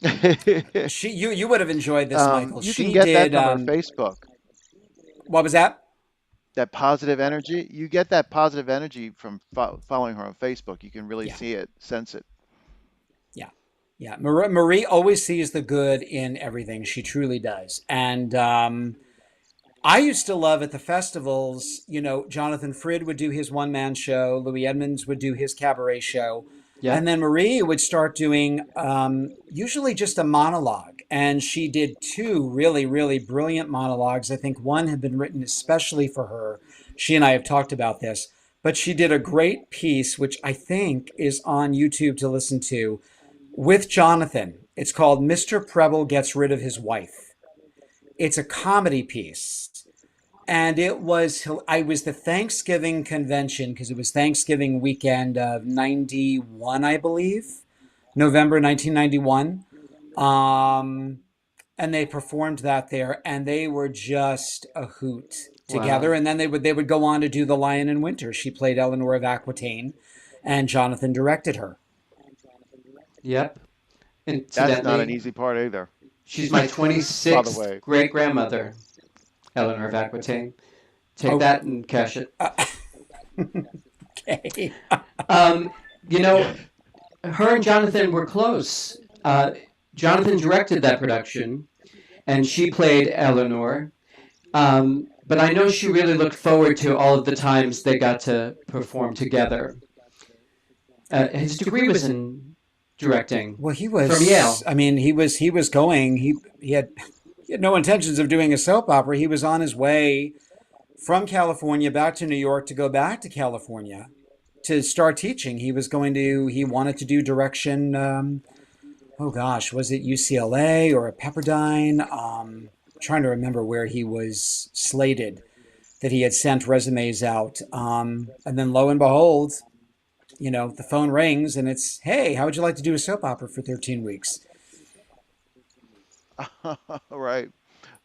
You would have enjoyed this, Michael. You can She get that did. from her Facebook. What was that? That positive energy. You get that positive energy from following her on Facebook. You can really Yeah, see it, sense it. yeah, yeah. Marie always sees the good in everything. She truly does. And I used to love at the festivals, Jonathan Frid would do his one-man show, Louis Edmonds would do his cabaret show, Yeah. and then Marie would start doing usually just a monologue. And she did two really, really brilliant monologues. I think one had been written especially for her. She and I have talked about this, but she did a great piece, which I think is on YouTube to listen to, with Jonathan. It's called Mr. Preble Gets Rid of His Wife. It's a comedy piece. And I was the Thanksgiving convention because it was Thanksgiving weekend of 91, I believe, November 1991. Um, and they performed that there, and they were just a hoot together. Wow. And then they would go on to do The Lion in Winter. She played Eleanor of Aquitaine, and Jonathan directed her. Yep. That's not an Incidentally, easy part either. she's my By the 26th way. great grandmother, Eleanor of Aquitaine. Take Oh, that and cash it. okay. Um, you know, her and Jonathan were close. Jonathan directed that production, and she played Eleanor. But I know she really looked forward to all of the times they got to perform together. His degree was in directing Well, he from Yale. was. I mean, he was going. He had he had no intentions of doing a soap opera. He was on his way from California back to New York to go back to California to start teaching. He wanted to do direction. Oh gosh, was it UCLA or a Pepperdine? Trying to remember where he was slated, that he had sent resumes out. And then lo and behold, the phone rings and it's, hey, how would you like to do a soap opera for 13 weeks? Right.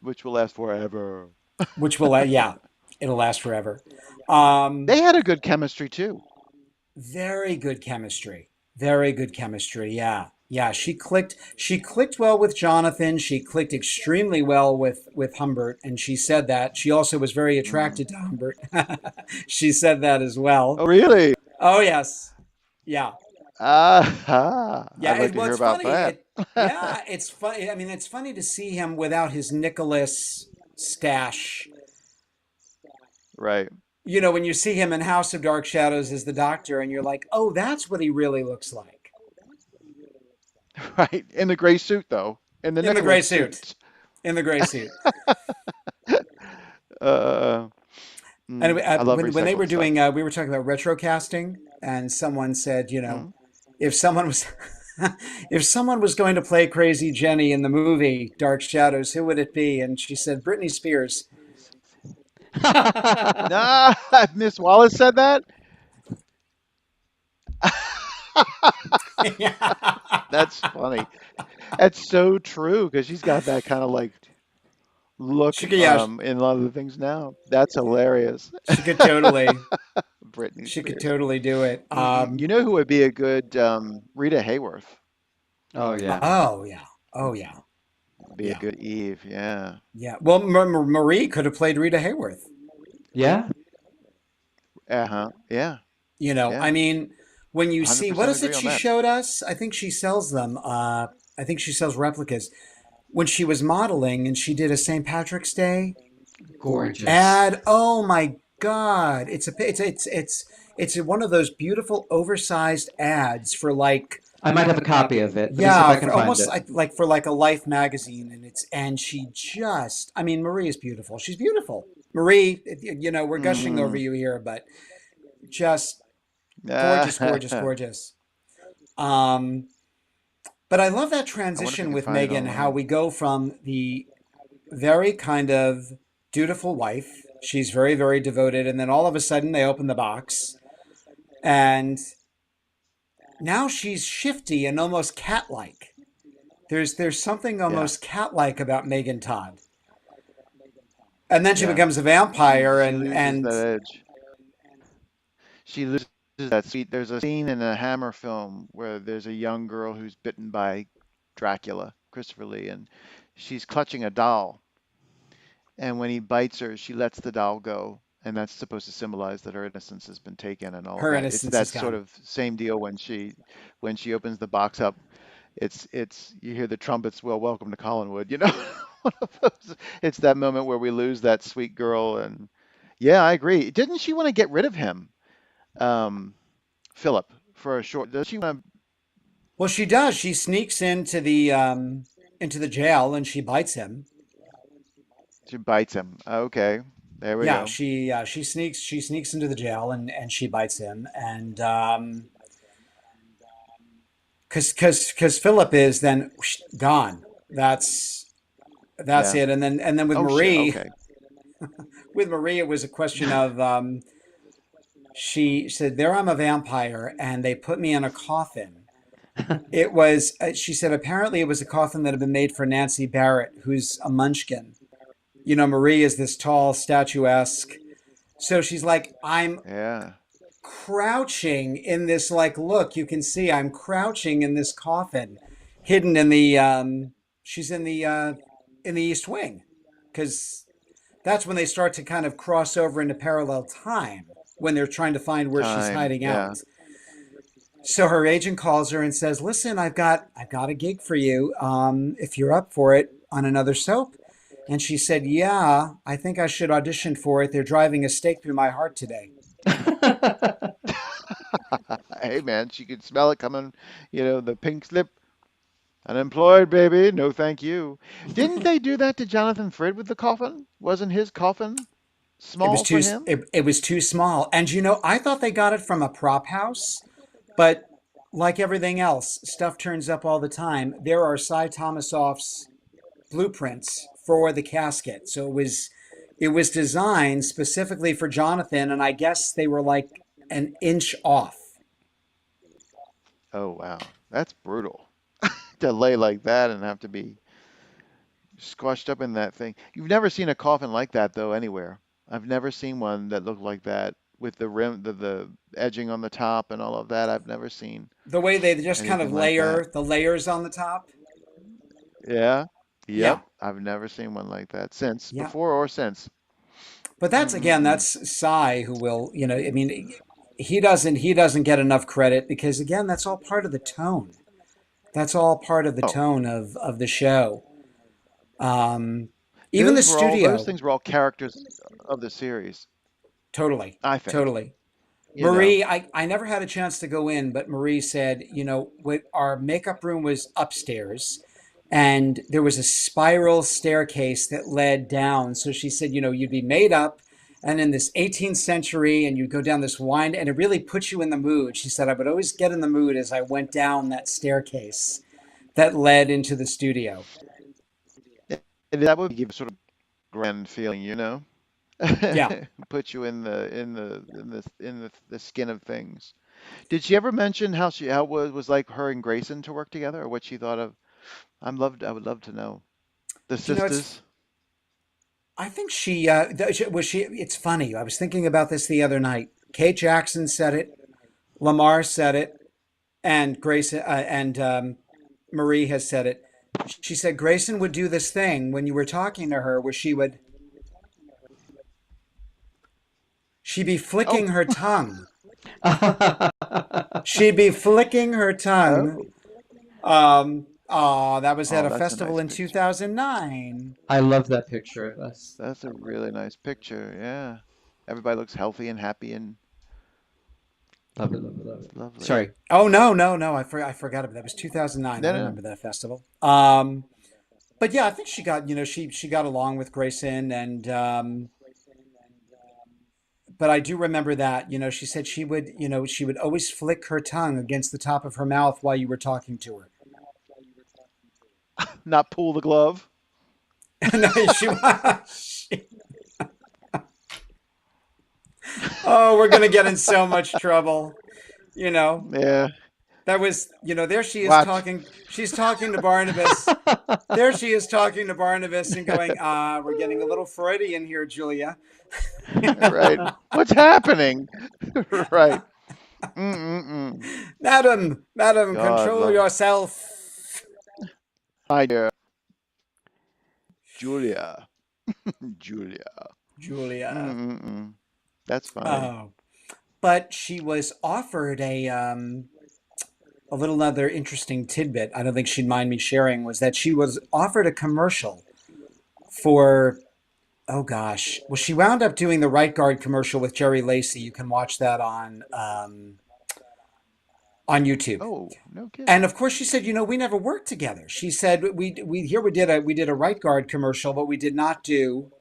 Which will last forever. Which will, yeah, it'll last forever. Um, They had a good chemistry too. Very good chemistry. Very good chemistry. Yeah. Yeah, she clicked well with Jonathan. She clicked extremely well with Humbert, and she said that. She also was very Mm. attracted to Humbert. She said that as well. Oh, really? Oh yes. Yeah. I'd Yeah, like to well hear it's about funny. that. It's funny. I mean, it's funny to see him without his Nicholas stash. Right. When you see him in House of Dark Shadows as the Doctor, and you're like, oh, that's what he really looks like Right. In the gray suit, though. In the in the gray Nicholas suit. suit. In the gray suit. Uh, Anyway, I love when they were recycled doing, stuff. we were talking about retro casting, and someone said, Mm. if someone was, if someone was going to play Crazy Jenny in the movie Dark Shadows, who would it be? And she said, Britney Spears. Nah, Miss Wallace said that? Yeah. That's funny. That's so true because she's got that kind of like look Yeah, in a lot of the things now. That's hilarious. she could totally, Britney she could Spears. totally do it. You know who would be a good Rita Hayworth? Oh yeah. Oh yeah, oh yeah, Be a yeah, good Eve, yeah. yeah. Well, Marie could have played Rita Hayworth. Yeah. Uh-huh. Yeah. I Yeah. mean, when you see, what 100% is agree it on she that. showed us? I think she sells them. I think she sells replicas. When she was modeling and she did a St. Patrick's Day Gorgeous. ad. Oh my God! It's one of those beautiful oversized ads for like, I might have a copy of it. Let me see if yeah, I can for find almost it. like for like a Life magazine, and she just, I mean, Marie is beautiful. She's beautiful. Marie, we're gushing over Hmm. you here, but just gorgeous, gorgeous, gorgeous. Um, but I love that I wonder if you transition can with find it Megan, how online. we go from the very kind of dutiful wife. She's very, very devoted. And then all of a sudden they open the box and now she's shifty and almost cat-like. There's something Yeah. almost cat-like about Megan Todd. And then she Yeah. becomes a She vampire she and loses that edge. She loses that sweet. There's a scene in a Hammer film where there's a young girl who's bitten by Dracula, Christopher Lee, and she's clutching a doll. And when he bites her, she lets the doll go. And that's supposed to symbolize that her innocence has been taken and all of her that. It's innocence that is sort gone. of same deal when she opens the box up. It's you hear the trumpets, well, welcome to Collinwood, you know. One of those, it's that moment where we lose that sweet girl and yeah, I agree. Didn't she want to get rid of him? Um, Philip for a short. Does she want Well, she does. She sneaks into the jail and she bites him. to? She bites him. Okay, there we Yeah, go. she sneaks into the jail and she bites him and because Philip is then whoosh, gone. That's Yeah. it. And then with Oh shit. Marie, Okay. it was a question of she said, "There I'm a vampire, and they put me in a coffin." It was she said apparently it was a coffin that had been made for Nancy Barrett, who's a Munchkin. Marie is this tall, statuesque. So she's like, I'm Yeah. crouching in this, like, look, you can see I'm crouching in this coffin, hidden in the she's in the East Wing, because that's when they start to kind of cross over into parallel time when they're trying to find where she's Time. hiding Yeah. out. So her agent calls her and says, "Listen, I've got a gig for you. If you're up for it on another soap." And she said, "Yeah, I think I should audition for it. They're driving a stake through my heart today." Hey man, she could smell it coming. You know, the pink slip. Unemployed, baby. No, thank you. Didn't they do that to Jonathan Frid with the coffin? Wasn't his coffin small for him? It was too small. And I thought they got it from a prop house, but like everything else, stuff turns up all the time. There are Cy Thomasoff's blueprints for the casket. So it was designed specifically for Jonathan, and I guess they were like an inch off. Oh, wow. That's brutal. To lay like that and have to be squashed up in that thing. You've never seen a coffin like that, though, anywhere. I've never seen one that looked like that with the rim, the edging on the top and all of that. I've never seen The way they just kind of anything like that. layer the layers on the top. Yeah. Yeah, Yep. I've never seen one like that since, yeah. before or since. But that's again, Mm-mm-mm. that's Cy who will, I mean, he doesn't get enough credit because again, that's all part of the tone. That's all part of the Oh, tone of the show. Um, even the those studio, things were all characters of the series, totally, I think. totally. You know. Marie, I never had a chance to go in, but Marie said, our makeup room was upstairs and there was a spiral staircase that led down. So she said, you'd be made up and in this 18th century and you'd go down this wind and it really puts you in the mood. She said, I would always get in the mood as I went down that staircase that led into the studio. And that would give a sort of grand feeling, you know? Yeah. Put you in the skin of things. Did she ever mention how it was like her and Grayson to work together, or what she thought of? I would love to know. The It's sisters. I think it's funny. I was thinking about this the other night. Kate Jackson said it, Lamar said it, and Marie has said it. She said Grayson would do this thing when you were talking to her where she'd be flicking Oh, her tongue. She'd be flicking her tongue. oh, That was at oh, a that's a festival nice in picture. 2009. I love that picture of us. That's a really nice picture. Yeah. Everybody looks healthy and happy and Love it, love it, love it. lovely. Sorry. Oh no, no, no! I forgot about that. It was 2009. I No, no. remember that festival. But yeah, I think she got she got along with Grayson, and but I do remember that she said she would always flick her tongue against the top of her mouth while you were talking to her. Not pull the glove. No, she oh, we're gonna get in so much trouble. You know Yeah. that was there she is Watch. talking. She's talking to Barnabas. There she is talking to Barnabas and going, we're getting a little Freudian here, Julia. Right. What's happening? Right. Mm-mm-mm. Madam, God control love. yourself. Hi there, Julia. Julia. Julia. Mm-mm-mm. That's funny. Oh. But she was offered a little other interesting tidbit. I don't think she'd mind me sharing was that she was offered a commercial for oh gosh. Well, she wound up doing the Right Guard commercial with Jerry Lacey. You can watch that on YouTube. Oh, no And kidding. of course, she said, we never worked together. She said, we did a Right Guard commercial, but we did not do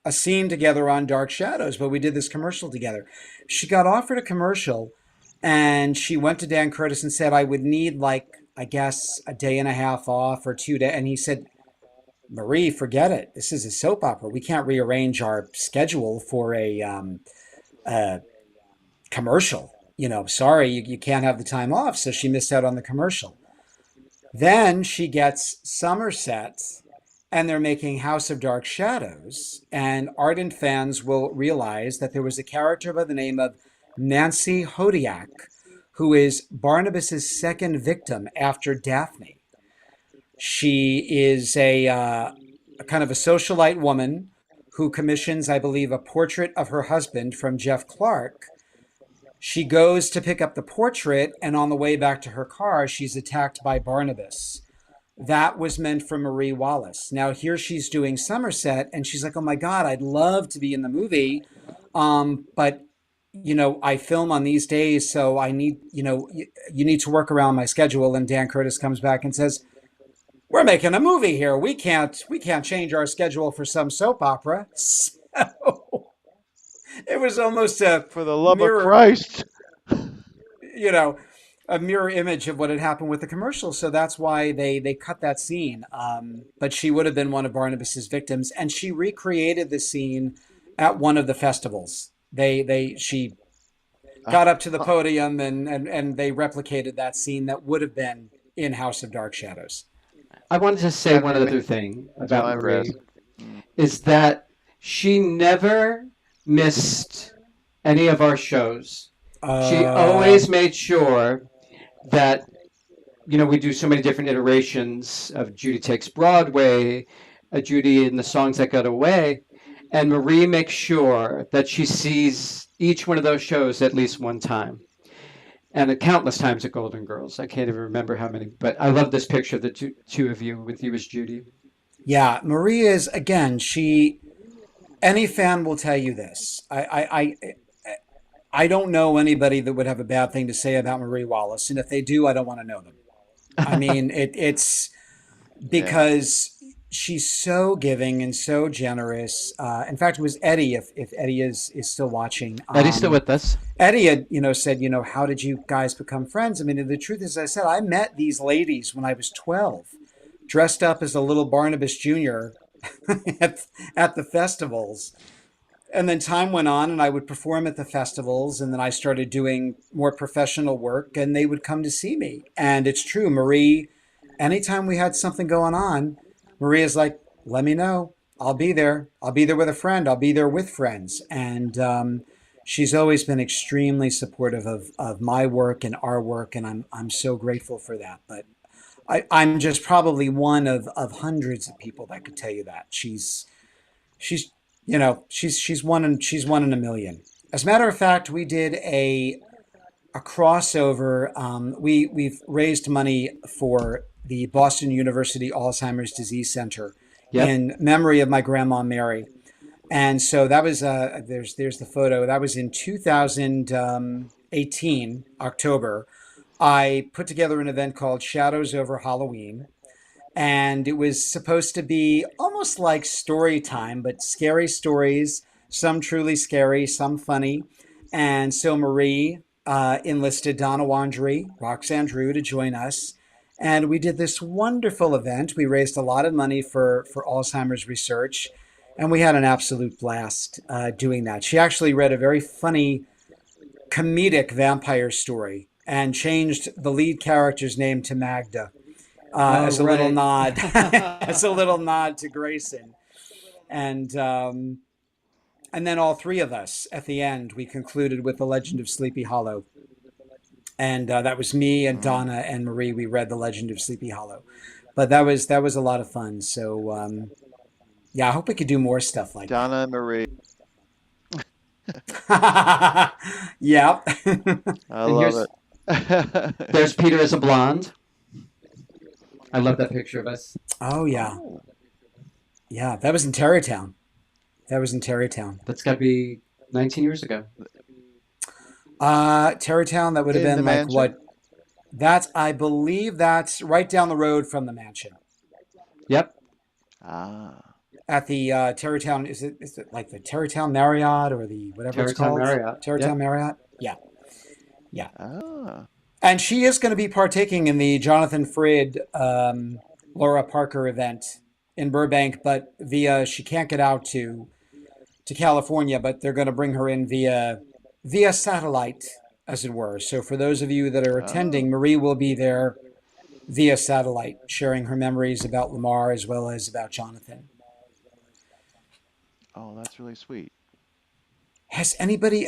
a scene together on Dark Shadows, but we did this commercial together. She got offered a commercial, and she went to Dan Curtis and said, I would need like I guess a day and a half off or 2 days, and he said, Marie, forget it. This is a soap opera. We can't rearrange our schedule for a commercial. Sorry, you can't have the time off. So she missed out on the commercial. Then she gets Somerset, and they're making House of Dark Shadows. And ardent fans will realize that there was a character by the name of Nancy Hodiak, who is Barnabas's second victim after Daphne. She is a kind of a socialite woman who commissions, I believe, a portrait of her husband from Jeff Clark. She goes to pick up the portrait, and on the way back to her car, she's attacked by Barnabas. That was meant for Marie Wallace. Now, here she's doing Somerset, and she's like, oh my God, I'd love to be in the movie. But, I film on these days, so I need, you need to work around my schedule. And Dan Curtis comes back and says, we're making a movie here. We can't change our schedule for some soap opera. So it was almost a For the love of mirror, Christ. you know, a mirror image of what had happened with the commercial. So that's why they cut that scene. But she would have been one of Barnabas's victims, and she recreated the scene at one of the festivals. She got up to the podium and they replicated that scene that would have been in House of Dark Shadows. I wanted to say one other thing about Marie is that she never missed any of our shows. She always made sure that, we do so many different iterations of Judy Takes Broadway, Judy and the Songs That Got Away, and Marie makes sure that she sees each one of those shows at least one time. And countless times at Golden Girls. I can't even remember how many, but I love this picture of the two of you with you as Judy. Yeah, Marie is, again, any fan will tell you this. I don't know anybody that would have a bad thing to say about Marie Wallace, and if they do, I don't want to know them. I mean, it's because she's so giving and so generous. In fact, it was Eddie, if Eddie is still watching. Eddie's still with us. Eddie had, said, how did you guys become friends? I mean, the truth is, I said, I met these ladies when I was 12, dressed up as a little Barnabas Jr. at the festivals. And then time went on and I would perform at the festivals, and then I started doing more professional work and they would come to see me. And it's true, Marie, anytime we had something going on, Marie is like, let me know. I'll be there. I'll be there with a friend. I'll be there with friends. And she's always been extremely supportive of my work and our work. And I'm so grateful for that. But I'm just probably one of hundreds of people that could tell you that. She's one in a million. As a matter of fact, we did a crossover. We've raised money for the Boston University Alzheimer's Disease Center in memory of my grandma Mary, and so that was there's the photo. That was in 2018 October. I put together an event called Shadows Over Halloween. And it was supposed to be almost like story time, but scary stories, some truly scary, some funny. And so Marie enlisted Donna Wandry, Roxanne Drew to join us. And we did this wonderful event. We raised a lot of money for Alzheimer's research. And we had an absolute blast doing that. She actually read a very funny comedic vampire story and changed the lead character's name to Magda. As a little nod, as a little nod to Grayson, and then all three of us at the end we concluded with The Legend of Sleepy Hollow, and that was me and Donna and Marie. We read The Legend of Sleepy Hollow, but that was a lot of fun. So I hope we could do more stuff like Donna and Marie. Yeah, I love it. There's Peter as a blonde. I love that picture of us. Oh, yeah. Yeah, that was in Tarrytown. That's got to be 19 years ago. Tarrytown, that would have been like what? I believe that's right down the road from the mansion. Yep. At the Tarrytown, is it like the Tarrytown Marriott or the whatever it's called? Tarrytown Marriott? Yeah. And she is going to be partaking in the Jonathan Frid, Laura Parker event in Burbank, but she can't get out to California, but they're going to bring her in via satellite, as it were. So for those of you that are attending, Marie will be there via satellite, sharing her memories about Lamar as well as about Jonathan. Oh, that's really sweet. Has anybody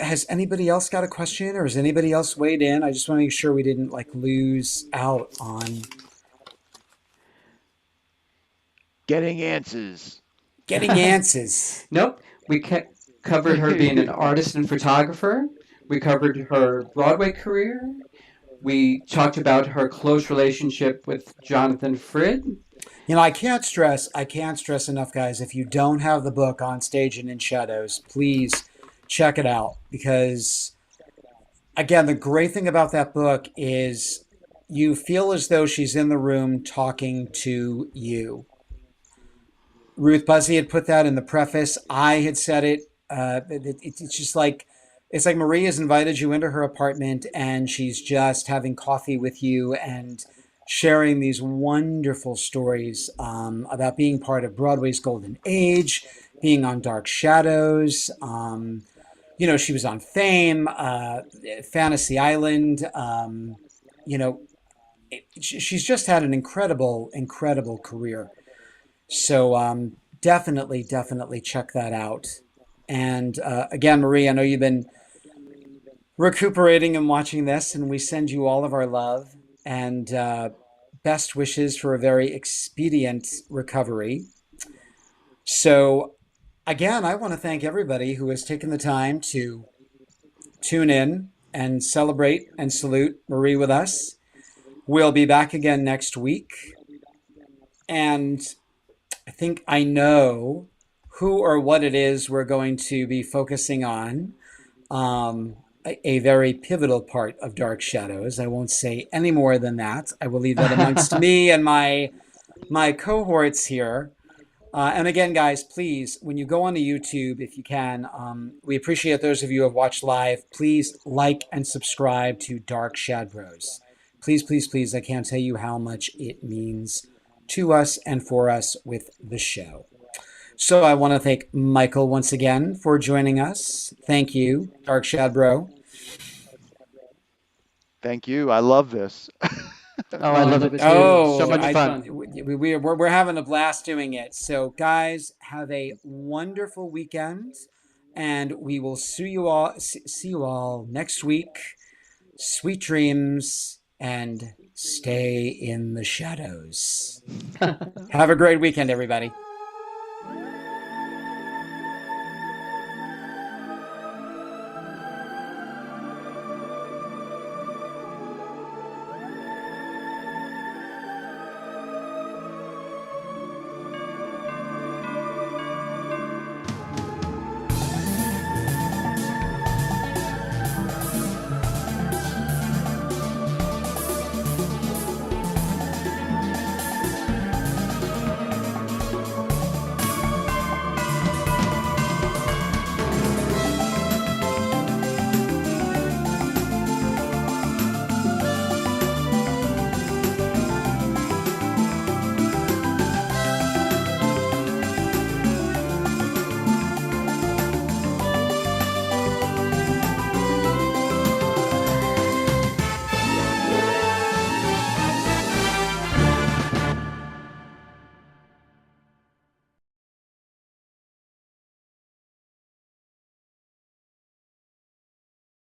else got a question, or has anybody else weighed in? I just want to make sure we didn't lose out on getting answers. Nope. We covered her being an artist and photographer. We covered her Broadway career. We talked about her close relationship with Jonathan Frid. I can't stress enough, guys, if you don't have the book On Stage and in Shadows, please check it out, because again, the great thing about that book is you feel as though she's in the room talking to you. Ruth Buzzy had put that in the preface. I had said it. It's just like it's like Marie has invited you into her apartment and she's just having coffee with you and sharing these wonderful stories about being part of Broadway's golden age, being on Dark Shadows. She was on Fame, Fantasy Island. She's just had an incredible, incredible career. So definitely check that out. And again, Marie, I know you've been recuperating and watching this, and we send you all of our love and best wishes for a very expedient recovery. So again, I want to thank everybody who has taken the time to tune in and celebrate and salute Marie with us. We'll be back again next week. And I think I know who or what it is we're going to be focusing on. A very pivotal part of Dark Shadows. I won't say any more than that. I will leave that amongst me and my cohorts here. And again, guys, please, when you go onto YouTube, if you can, we appreciate those of you who have watched live. Please like and subscribe to Dark Shad-Bros. Please, please, please. I can't tell you how much it means to us and for us with the show. So I want to thank Michael once again for joining us. Thank you, Dark Shad-Bro. Thank you. I love this. I love it too. So much fun. We're having a blast doing it. So guys, have a wonderful weekend, and we will see you all next week. Sweet dreams and stay in the shadows. Have a great weekend, everybody.